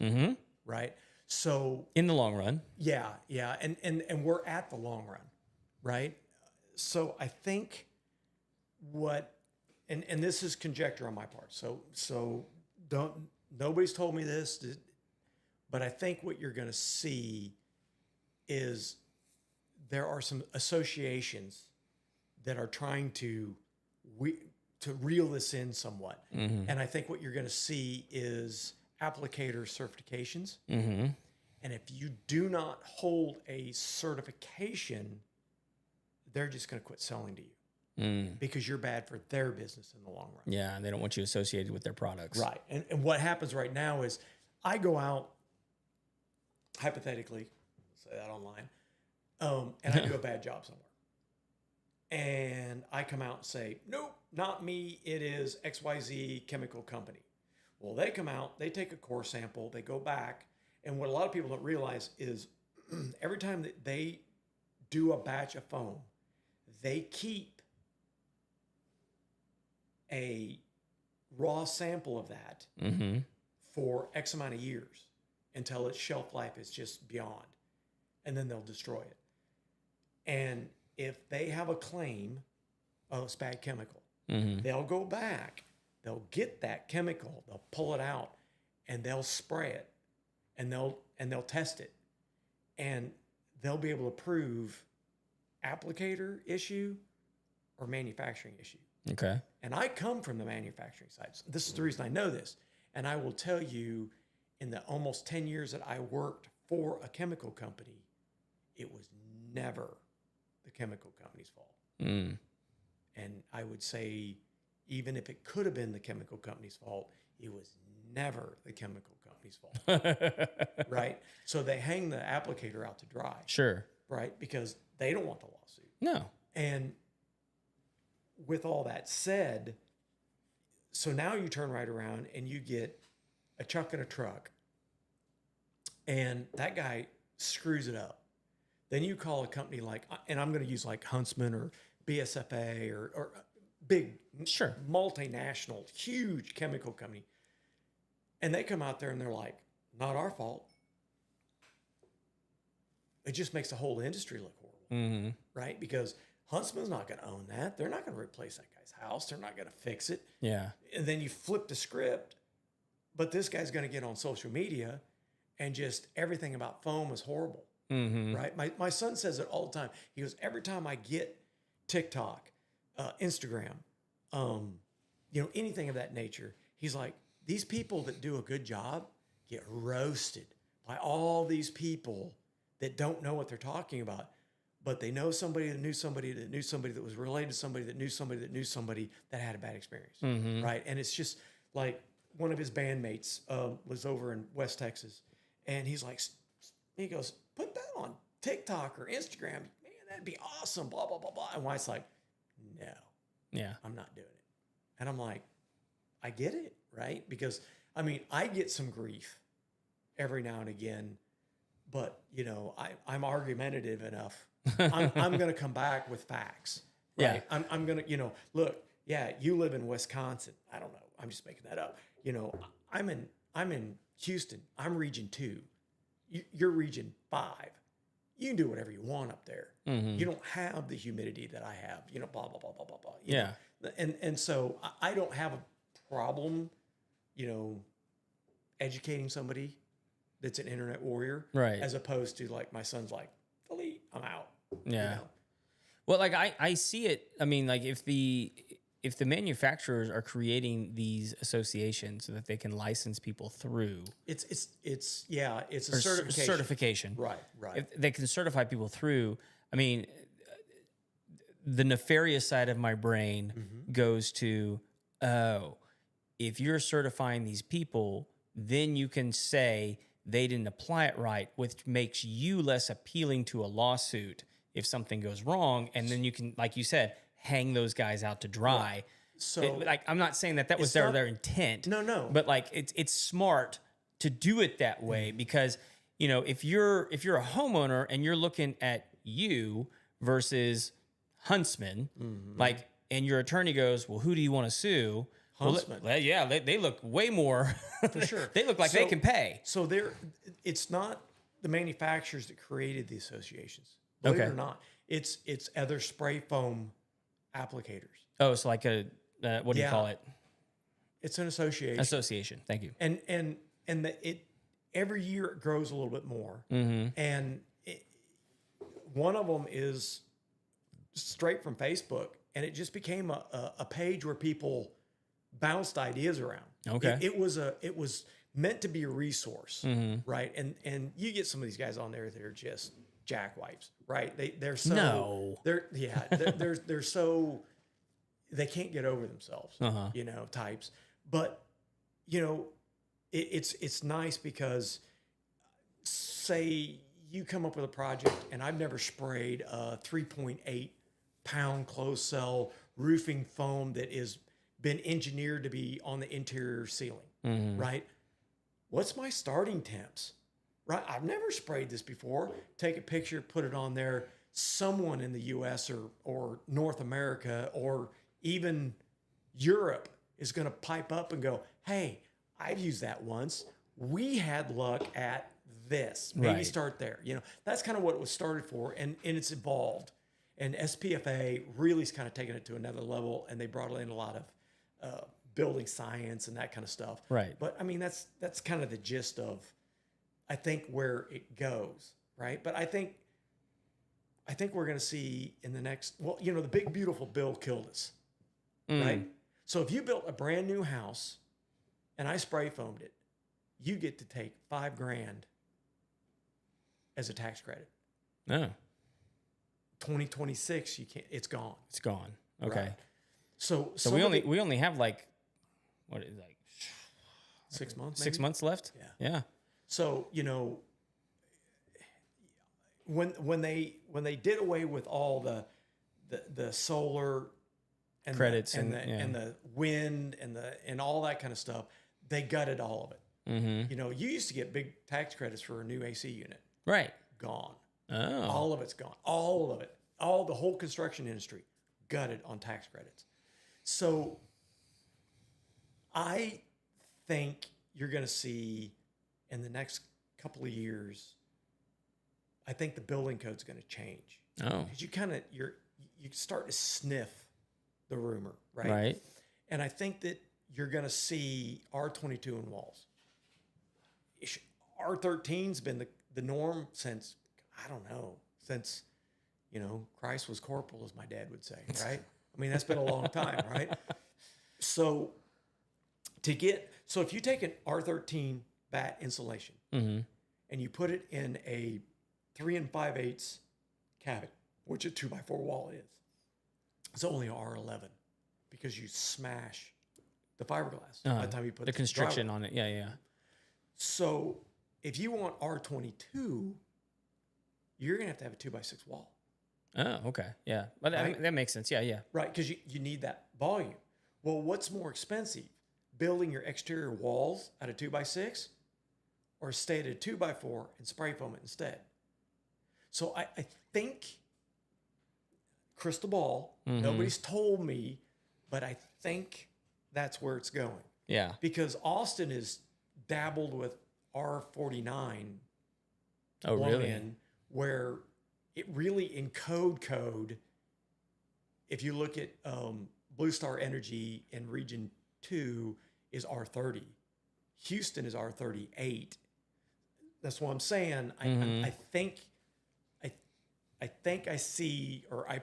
right? So in the long run, yeah, and we're at the long run, right? So I think and this is conjecture on my part. So nobody's told me this. But I think what you're going to see is there are some associations that are trying to reel this in somewhat. And I think what you're going to see is applicator certifications. And if you do not hold a certification, they're just going to quit selling to you because you're bad for their business in the long run. Yeah, and they don't want you associated with their products. Right. And what happens right now is I go out, hypothetically, that online. And I do a bad job somewhere. And I come out and say, nope, not me. It is XYZ chemical company. Well, they come out, they take a core sample, they go back. And what a lot of people don't realize is every time that they do a batch of foam, they keep a raw sample of that for X amount of years until its shelf life is just beyond. And then they'll destroy it. And if they have a claim of it's bad chemical, they'll go back, they'll get that chemical, they'll pull it out, and they'll spray it, and they'll test it, and they'll be able to prove applicator issue or manufacturing issue. Okay. And I come from the manufacturing side. So this is the reason I know this. And I will tell you, in the almost 10 years that I worked for a chemical company, it was never the chemical company's fault. And I would say, even if it could have been the chemical company's fault, it was never the chemical company's fault. Right? So they hang the applicator out to dry. Sure. Right? Because they don't want the lawsuit. No. And with all that said, so now you turn right around and you get a chuck in a truck, and that guy screws it up. Then you call a company like, and I'm going to use like Huntsman or BSFA or big, Sure, multinational, huge chemical company. And they come out there and they're like, not our fault. It just makes the whole industry look horrible, right? Because Huntsman's not going to own that. They're not going to replace that guy's house. They're not going to fix it. Yeah. And then you flip the script, but this guy's going to get on social media and just everything about foam is horrible. Right? My son says it all the time. He goes, every time I get TikTok, Instagram, anything of that nature, he's like, these people that do a good job get roasted by all these people that don't know what they're talking about, but they know somebody that knew somebody that knew somebody that was related to somebody that knew somebody that knew somebody that had a bad experience. Right? And it's just like one of his bandmates was over in West Texas, and he's like, he goes, put that on TikTok or Instagram. Man, that'd be awesome, blah, blah, blah, blah. And Wyatt's like, no, Yeah. I'm not doing it. And I'm like, I get it, right? Because, I mean, I get some grief every now and again, but, I'm argumentative enough. I'm going to come back with facts. Right? Yeah. I'm going to, look, yeah, you live in Wisconsin. I don't know. I'm just making that up. I'm in Houston. I'm region 2. You're region 5. You can do whatever you want up there. You don't have the humidity that I have, blah, blah, blah, blah, blah, blah. Yeah. And so I don't have a problem, educating somebody that's an internet warrior. Right. As opposed to like my son's like, delete, I'm out. Yeah. Well, like I see it. I mean, like if the manufacturers are creating these associations so that they can license people through, It's a certification. certification. Right. If they can certify people through, I mean, the nefarious side of my brain goes to, oh, if you're certifying these people, then you can say they didn't apply it right, which makes you less appealing to a lawsuit if something goes wrong. And then you can, like you said, hang those guys out to dry. Right. So I'm not saying that was it's not- their intent. No. But like it's smart to do it that way because if you're a homeowner and you're looking at you versus Huntsman, like, and your attorney goes, well, who do you want to sue? Huntsman. Well, yeah, they look way more For sure. They look like they So- can pay. So it's not the manufacturers that created the associations. Believe Okay. it or not. It's other spray foam applicators. Oh, it's like a what do you Yeah. call it? It's an association. Association. Thank you. and every year it grows a little bit more. And one of them is straight from Facebook, and it just became a page where people bounced ideas around. Okay. It was meant to be a resource, right? And you get some of these guys on there that are just jackwipes, right? They're so No. they're so they can't get over themselves, types. But it's nice because say you come up with a project, and I've never sprayed a 3.8 pound closed cell roofing foam that is been engineered to be on the interior ceiling, right? What's my starting temps? Right? I've never sprayed this before. Take a picture, put it on there. Someone in the US or North America or even Europe is going to pipe up and go, hey, I've used that once. We had luck at this. Maybe Right. start there. You know, that's kind of what it was started for, and it's evolved. And SPFA really is kind of taking it to another level, and they brought in a lot of building science and that kind of stuff. Right. But I mean, that's kind of the gist of, I think, where it goes, right? But I think we're going to see in the next, well, you know, the big beautiful bill killed us, right? So if you built a brand new house and I spray foamed it, you get to take $5,000 as a tax credit. No, 2026, you can't. It's gone. it's gone. Okay. Right. So So we only have like, what is it, like 6 months. 6 maybe? months left? Yeah. Yeah. So, you know, when they did away with all the solar and Credits and and the wind and all that kind of stuff, they gutted all of it. Mm-hmm. You know, you used to get big tax credits for a new AC unit. Right. Gone. Oh. All of it's gone. All of it. The whole construction industry gutted on tax credits. So I think you're going to see in the next couple of years, I think the building code's going to change. Oh. Because you start to sniff the rumor, right? Right. And I think that you're going to see R22 in walls. R13's been the norm since, I don't know, since, you know, Christ was corporal, as my dad would say, right? I mean, that's been a long time, right? So if you take an R13 batt insulation Mm-hmm. and you put it in a 3 5/8 cabin, which a 2x4 wall is, it's only a R11 because you smash the fiberglass by the time you put The constriction drywall. on it. Yeah, yeah. So if you want R22, you're gonna have a 2x6 wall, Oh, okay. Yeah. But Right? that makes sense. Yeah, yeah. right? Because you need that volume. Well, what's more expensive, building your exterior walls at a 2x6, or stay at a 2x4 and spray foam it instead? So I think, crystal ball, nobody's told me, but I think that's where it's going. Yeah. Because Austin is dabbled with R49 Oh, blown really? in, where it really in code, if you look at Blue Star Energy in Region 2 is R30. Houston is R38. That's what I'm saying. I think I see, or I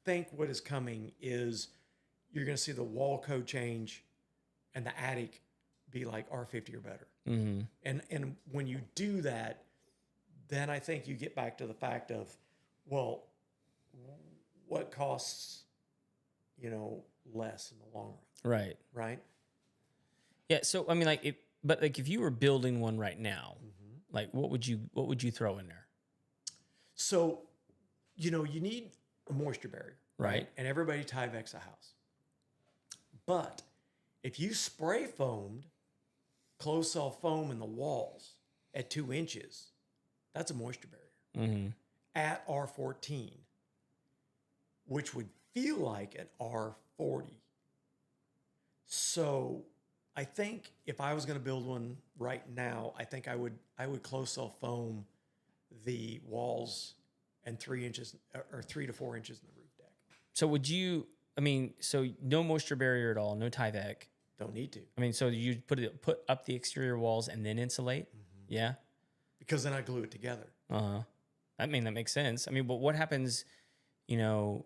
think what is coming is you're going to see the wall code change and the attic be like R50 or better. Mm-hmm. And when you do that, then I think you get back to the fact of, well, what costs, you know, less in the long run, Right. right? Yeah. So I mean, like if you were building one right now, like what would you throw in there? So, you know, you need a moisture barrier, Right. And everybody Tyvek's a house. But if you spray foamed closed cell foam in the walls at 2 inches, that's a moisture barrier Mm-hmm. at R14, which would feel like an R40. So I think if I was going to build one right now, I think I would closed cell foam the walls and 3 inches or 3 to 4 inches in the roof deck. So would you? I mean, so no moisture barrier at all, no Tyvek. Don't need to, I mean, so you put up the exterior walls and then insulate. Yeah. because then I glue it together. Uh-huh. I mean, that makes sense. I mean, but what happens, you know,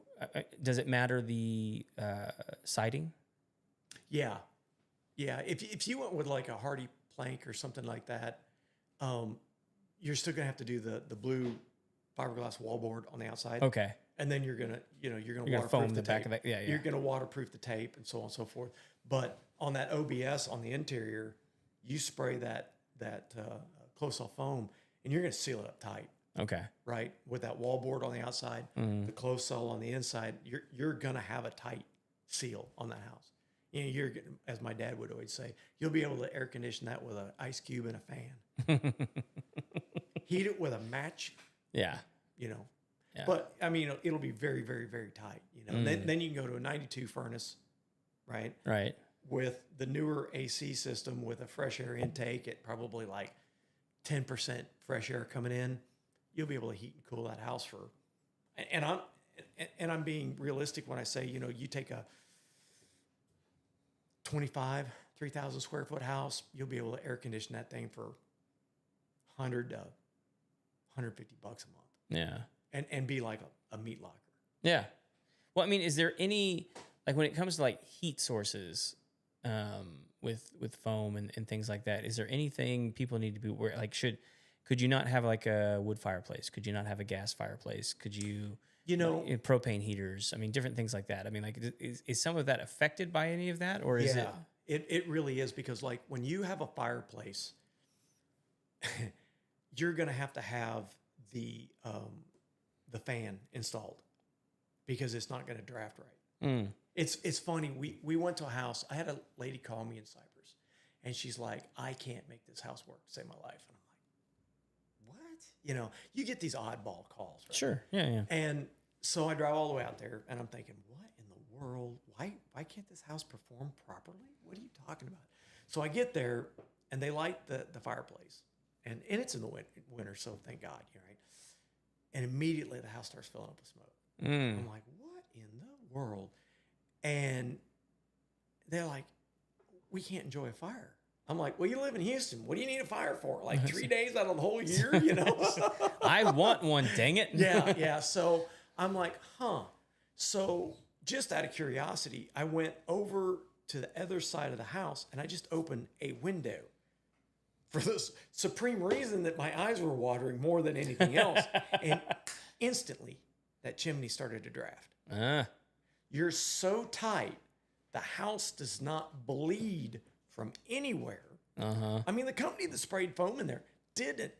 does it matter the siding? Yeah. Yeah. If you went with like a hardy plank or something like that, you're still gonna have to do the blue fiberglass wallboard on the outside. Okay. And then you're gonna You're gonna waterproof foam the the back tape. of it. Yeah, yeah. You're gonna waterproof the tape and so on and so forth. But on that OBS on the interior, you spray that close cell foam, and you're going to seal it up tight, Okay. right? With that wallboard on the outside, the closed cell on the inside, you're going to have a tight seal on that house. You know, as my dad would always say, you'll be able to air condition that with an ice cube and a fan. Heat it with a match, Yeah. you know. Yeah. But I mean, it'll be very, very, very tight. You know, then you can go to a 92 furnace, right? Right. With the newer AC system with a fresh air intake at probably like 10% fresh air coming in, you'll be able to heat and cool that house for. And I'm being realistic when I say, you know, you take a 3,000 square foot house, you'll be able to air condition that thing for 100 to 150 bucks a month. Yeah. And be like a meat locker. Yeah. Well, I mean, is there any, like when it comes to like heat sources with foam and things like that, is there anything people need to be aware? Like, could you not have like a wood fireplace? Could you not have a gas fireplace? Could you, propane heaters? I mean, different things like that. I mean, like, is some of that affected by any of that, or is it really is, because like when you have a fireplace, you're going to have the fan installed, because it's not going to draft right. It's funny. We went to a house. I had a lady call me in Cypress, and she's like, I can't make this house work to save my life. And I'm like, what? You know, you get these oddball calls, right? Sure. Yeah. And so I drive all the way out there, and I'm thinking, what in the world? Why can't this house perform properly? What are you talking about? So I get there, and they light the fireplace, and it's in the winter, so thank God, you're right. And immediately the house starts filling up with smoke. I'm like, what in the world? And they're like, we can't enjoy a fire. I'm like, well, you live in Houston. What do you need a fire for? Like 3 days out of the whole year, you know? I want one, dang it. Yeah. So I'm like, So just out of curiosity, I went over to the other side of the house, and I just opened a window for this supreme reason that my eyes were watering more than anything else. And instantly, that chimney started to draft. You're so tight, the house does not bleed from anywhere. I mean, the company that sprayed foam in there did a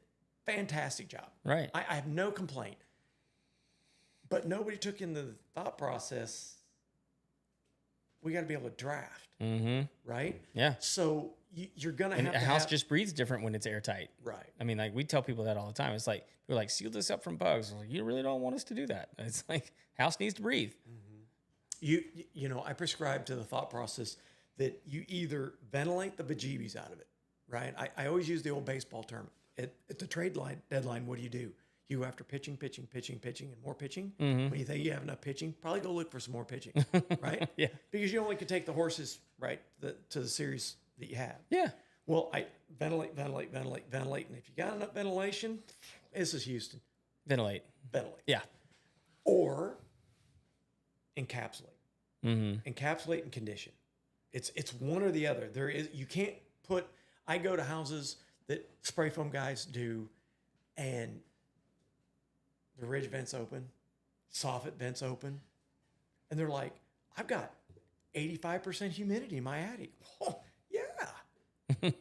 fantastic job. Right. I have no complaint. But nobody took in the thought process, we got to be able to draft. Right? Yeah. So you're going to have to a house just breathes different when it's airtight. Right. I mean, like we tell people that all the time. It's like, we're like, seal this up from bugs. I'm like, you really don't want us to do that. It's like, house needs to breathe. You know, I prescribe to the thought process that you either ventilate the bejeebies out of it, right? I always use the old baseball term. At the trade deadline, what do? You go after pitching, and more pitching. When you think you have enough pitching, probably go look for some more pitching, right? Yeah. Because you only can take the horses, right, to the series that you have. Yeah. Well, I ventilate. And if you got enough ventilation, this is Houston. Ventilate. Yeah. Or encapsulate. Encapsulate and condition. It's one or the other. You can't put. I go to houses that spray foam guys do, and the ridge vents open, soffit vents open, and they're like, I've got 85% humidity in my attic. Oh, yeah.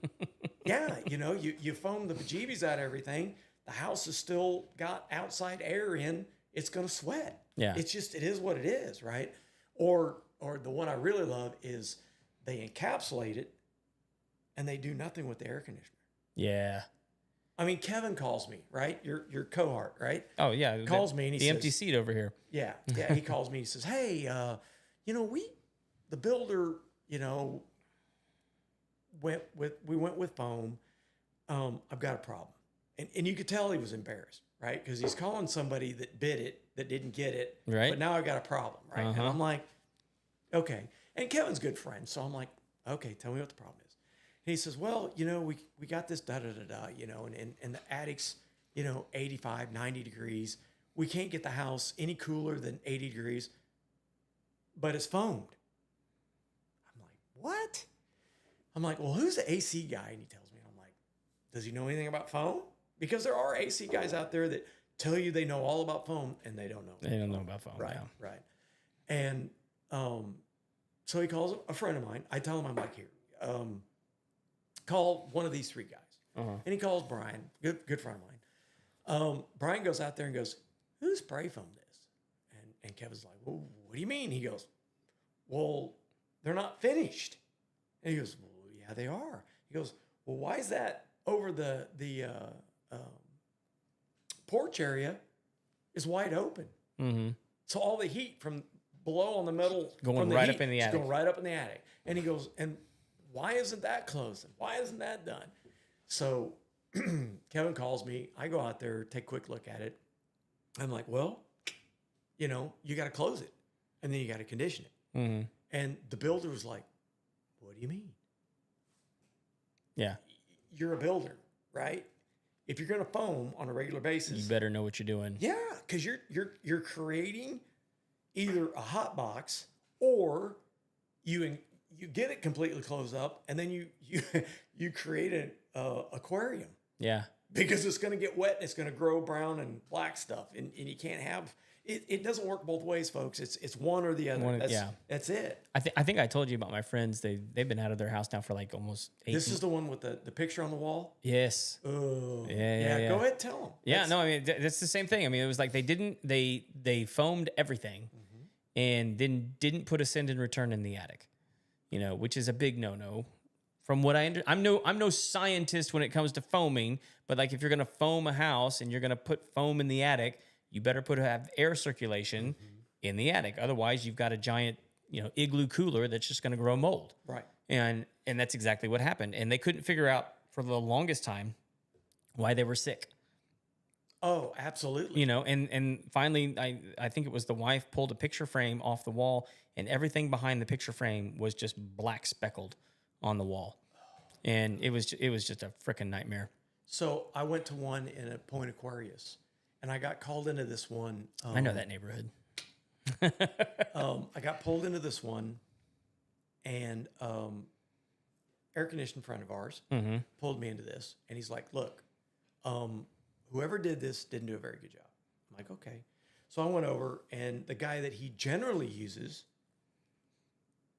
Yeah, you know, you foam the bejeebies out of everything. The house has still got outside air in. It's going to sweat. Yeah. It is what it is, right? Or the one I really love is they encapsulate it and they do nothing with the air conditioner. Yeah. I mean, Kevin calls me, right? Your cohort, right? Oh, yeah. Calls me and he says, empty seat over here. Yeah. He calls me. He says, hey, you know, the builder, you know, we went with foam. I've got a problem. And you could tell he was embarrassed, right? Because he's calling somebody that bid it, that didn't get it. Right. But now I've got a problem, right? And I'm like, okay. And Kevin's a good friend. So I'm like, okay, tell me what the problem is. And he says, well, you know, we got this da-da-da-da, you know, and the attic's, you know, 85, 90 degrees. We can't get the house any cooler than 80 degrees, but it's foamed. I'm like, what? I'm like, well, who's the AC guy? And he tells me, I'm like, does he know anything about foam? Because there are AC guys out there that tell you they know all about foam, and they don't know. They don't know about foam. Right, yeah. right. And so he calls a friend of mine. I tell him, I'm like, here, call one of these three guys. And he calls Brian, good friend of mine. Brian goes out there and goes, "Who spray foamed this?" And Kevin's like, "Well, what do you mean?" He goes, "Well, they're not finished." And he goes, "Well, yeah, they are." He goes, "Well, why is that over the porch area is wide open? So all the heat from below on the metal Going from the right heat up in the is attic. going right up in the attic." And he goes, "And why isn't that closed? And why isn't that done?" So Kevin calls me. I go out there, take a quick look at it. I'm like, "Well, you got to close it, and then you got to condition it." And the builder was like, "What do you mean? Yeah. You're a builder, right? If you're going to foam on a regular basis, You better know what you're doing. yeah, because you're creating either a hot box or you get it completely closed up, and then you create an aquarium Yeah. because it's going to get wet and it's going to grow brown and black stuff, and you can't have it. It doesn't work both ways, folks. It's one or the other. That's it. I think I told you about my friends. They've been out of their house now for like almost 8 This is the one with the picture on the wall. Yes. Oh, Yeah. Go ahead, tell them. Yeah, no, I mean that's the same thing. I mean, it was like they foamed everything, and then didn't put a send and return in the attic, which is a big no. From what I'm no scientist when it comes to foaming, but like if you're gonna foam a house and you're gonna put foam in the attic, you better have air circulation in the attic. Otherwise, you've got a giant igloo cooler that's just gonna grow mold. Right. And that's exactly what happened. And they couldn't figure out for the longest time why they were sick. Oh, absolutely. And finally, I think it was the wife pulled a picture frame off the wall, and everything behind the picture frame was just black speckled on the wall, and it was just a freaking nightmare. So I went to one in a Point Aquarius, and I got called into this one. I know that neighborhood. I got pulled into this one, and air conditioned friend of ours pulled me into this, and he's like, "Look, whoever did this didn't do a very good job." I'm like, "Okay." So I went over, and the guy that he generally uses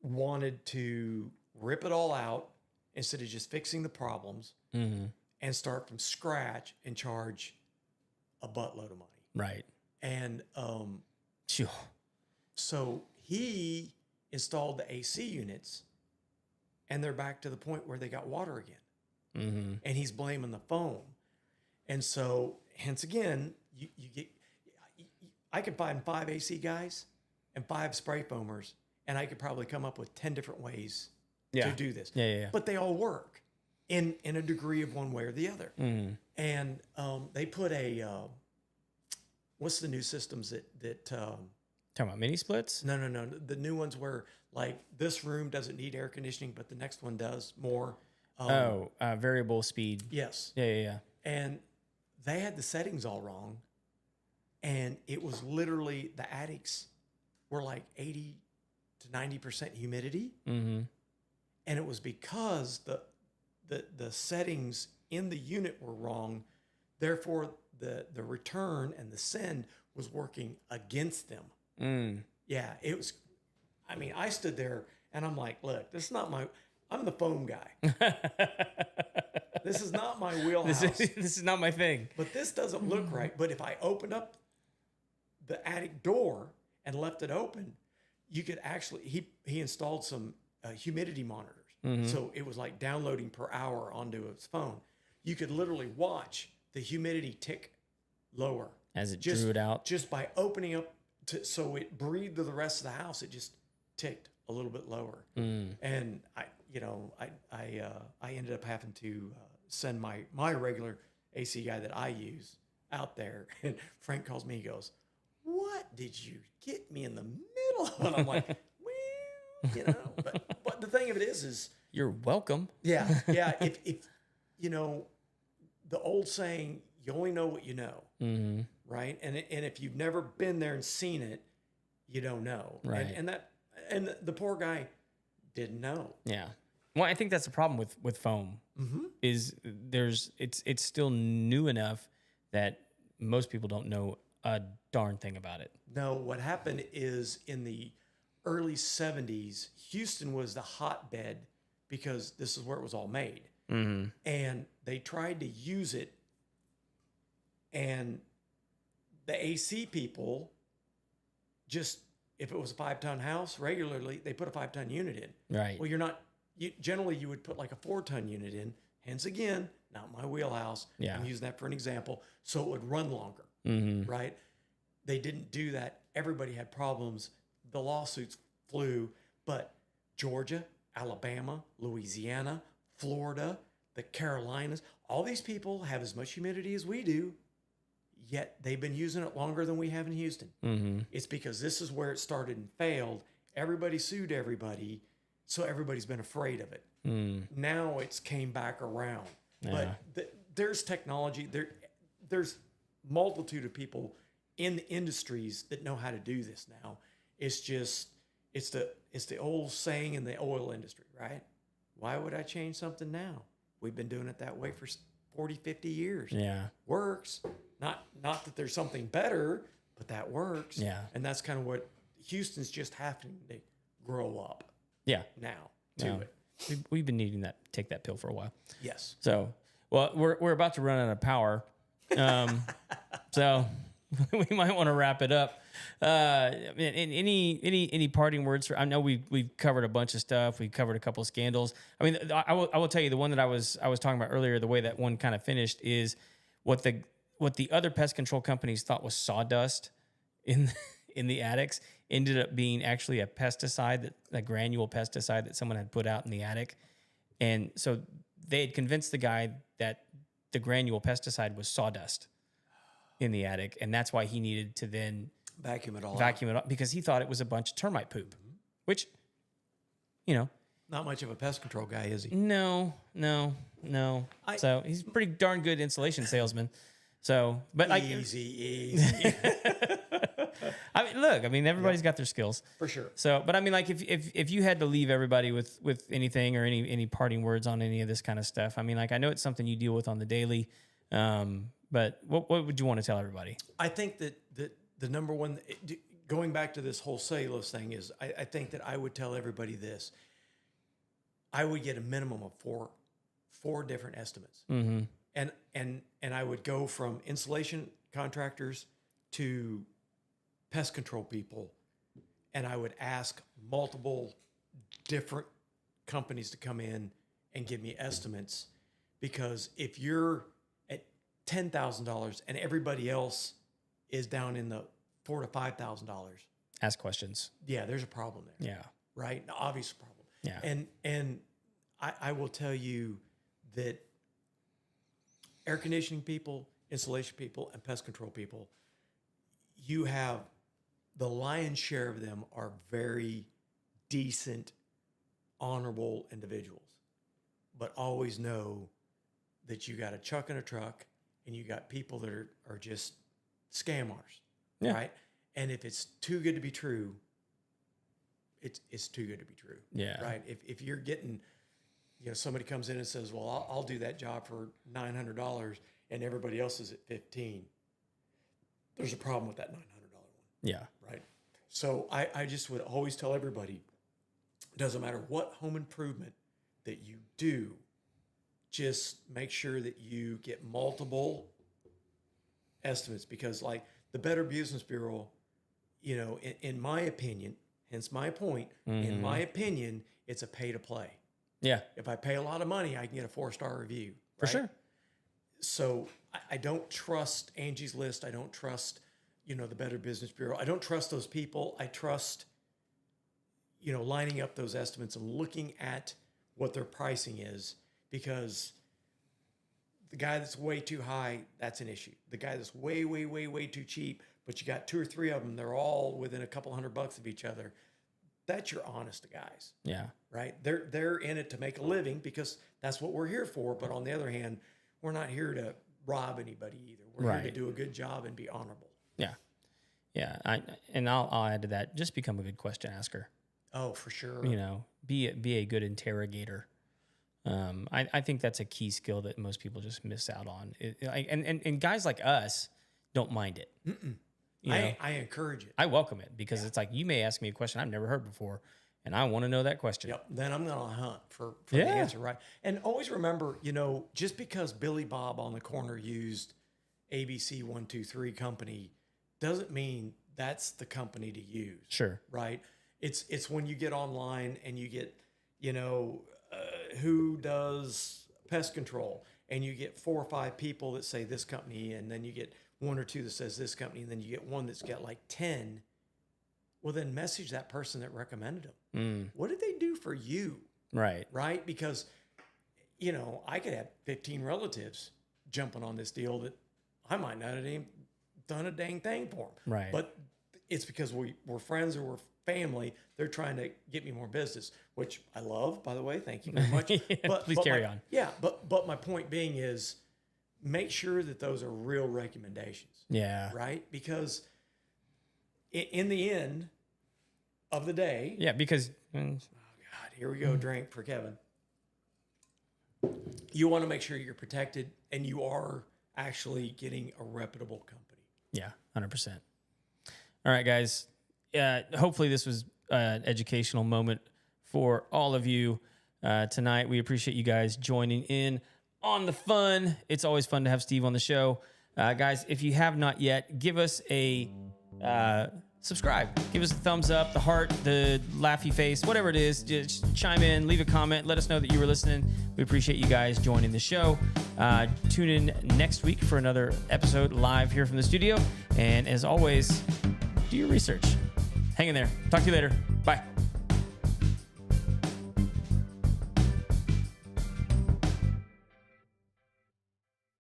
wanted to rip it all out instead of just fixing the problems and start from scratch and charge a buttload of money. Right. And Phew. so he installed the AC units, and they're back to the point where they got water again. And he's blaming the foam. And so, hence again, you get. I could find 5 AC guys and 5 spray foamers, and I could probably come up with 10 different ways to do this. Yeah. But they all work in a degree of one way or the other. And they put a what's the new systems that Talking about mini splits? no, the new ones where like this room doesn't need air conditioning, but the next one does more. Variable speed. Yes. Yeah. And they had the settings all wrong. And it was literally the attics were like 80 to 90% humidity. And it was because the settings in the unit were wrong. Therefore, the return and the send was working against them. Yeah, it was. I mean, I stood there and I'm like, "Look, this is not I'm the foam guy. This is not my wheelhouse. This is not my thing." But this doesn't look right. But if I opened up the attic door and left it open, you could actually, he installed some humidity monitors. So it was like downloading per hour onto his phone. You could literally watch the humidity tick lower. As it drew it out. Just by opening up so it breathed to the rest of the house, it just ticked a little bit lower. And I ended up having to send my regular AC guy that I use out there. And Frank calls me, he goes, "What did you get me in the middle of?" And I'm like, "Well, but the thing of it is You're welcome. yeah. If the old saying, you only know what you know, right? And if you've never been there and seen it, you don't know, right? And the poor guy didn't know. Yeah. Well, I think that's the problem with foam is it's still new enough that most people don't know a darn thing about it. No, what happened is in the early 70s, Houston was the hotbed because this is where it was all made. Mm-hmm. and they tried to use it, and the AC people just, if it was a 5-ton house, regularly they put a 5-ton unit in. Right. Well, generally you would put like a 4-ton unit in. Hence again, not my wheelhouse. Yeah. I'm using that for an example. So it would run longer, Mm-hmm. right? They didn't do that. Everybody had problems. The lawsuits flew, but Georgia, Alabama, Louisiana, Florida, the Carolinas, all these people have as much humidity as we do, yet they've been using it longer than we have in Houston. Mm-hmm. It's because this is where it started and failed. Everybody sued everybody, so everybody's been afraid of it. Now it's came back around. Yeah. But there's technology. There's multitude of people in the industries that know how to do this now. It's just it's the old saying in the oil industry, right? Why would I change something now? We've been doing it that way for 40, 50 years. Yeah. Works. Not that there's something better, but that works. Yeah. And that's kind of what Houston's just having to grow up Yeah. now to Yeah. it. We've been needing that, take that pill for a while. Yes. So, well, we're about to run out of power. So we might want to wrap it up. Any parting words? I know we've covered a bunch of stuff. We covered a couple of scandals. I mean, I will tell you the one that I was talking about earlier. The way that one kind of finished is what the other pest control companies thought was sawdust in the attics ended up being actually a pesticide, a granule pesticide that someone had put out in the attic, and so they had convinced the guy that the granule pesticide was sawdust in the attic, and that's why he needed to then Vacuum it all out. vacuum it up because he thought it was a bunch of termite poop, which, Not much of a pest control guy, is he? no. So he's a pretty darn good insulation salesman. So, but Easy. I mean, look, everybody's got their skills. For sure. So, but I mean, like if you had to leave everybody with anything or any parting words on any of this kind of stuff, I mean, like I know it's something you deal with on the daily, but what would you want to tell everybody? I think that the number one, going back to this whole cellulose thing, is I think that I would tell everybody this. I would get a minimum of four different estimates. Mm-hmm. And I would go from insulation contractors to pest control people, and I would ask multiple different companies to come in and give me estimates, because if you're at $10,000 and everybody else is down in the $4,000 to $5,000, Ask questions. yeah, there's a problem there, Yeah. right? An obvious problem. Yeah. And I will tell you that air conditioning people, insulation people, and pest control people, you have the lion's share of them are very decent, honorable individuals, but always know that you got a chuck in a truck and you got people that are just scammers, Yeah. right? And if it's too good to be true, it's too good to be true. Yeah. Right. If you're getting, somebody comes in and says, well, I'll do that job for $900 and everybody else is at 15. There's a problem with that $900 one. Yeah. Right. So I just would always tell everybody, it doesn't matter what home improvement that you do, just make sure that you get multiple estimates, because like the Better Business Bureau, in my opinion, hence my point, in my opinion, it's a pay to play. Yeah. If I pay a lot of money, I can get a 4-star review. For right? sure. So I don't trust Angie's List. I don't trust, the Better Business Bureau. I don't trust those people. I trust, lining up those estimates and looking at what their pricing is, because the guy that's way too high, that's an issue. The guy that's way, way, way, way too cheap, but you got 2 or 3 of them, they're all within a couple $100 of each other. That's your honest guys. Yeah. Right? They're in it to make a living, because that's what we're here for. But on the other hand, we're not here to rob anybody either. We're here to Right. do a good job and be honorable. Yeah. Yeah. I'll add to that. Just become a good question asker. Oh, for sure. Be a good interrogator. I think that's a key skill that most people just miss out on. And guys like us don't mind it. I encourage it. I welcome it, because it's like, you may ask me a question I've never heard before, and I want to know that question. Yep. Then I'm going to hunt for the Yeah. answer, right? And always remember, just because Billy Bob on the corner used ABC 123 company doesn't mean that's the company to use. Sure. Right. It's when you get online and you get, who does pest control, and you get 4 or 5 people that say this company, and then you get 1 or 2 that says this company, and then you get one that's got like 10. Well, then message that person that recommended them. What did they do for you? Right. Right? Because, I could have 15 relatives jumping on this deal that I might not have even done a dang thing for them. Right. But it's because we're friends or we're family. They're trying to get me more business, which I love, by the way. Thank you very much. Please carry on. Yeah. But my point being is make sure that those are real recommendations. Yeah. Right? Because in the end of the day. Yeah, because Oh, God, here we go. Drink for Kevin. You want to make sure you're protected and you are actually getting a reputable company. yeah, 100%. All right, guys. Hopefully this was an educational moment for all of you tonight. We appreciate you guys joining in on the fun. It's always fun to have Steve on the show. Guys, if you have not yet, give us a subscribe. Give us a thumbs up, the heart, the laughy face, whatever it is. Just chime in, leave a comment, let us know that you were listening. We appreciate you guys joining the show. Tune in next week for another episode live here from the studio. And as always, do your research. Hang in there. Talk to you later. Bye.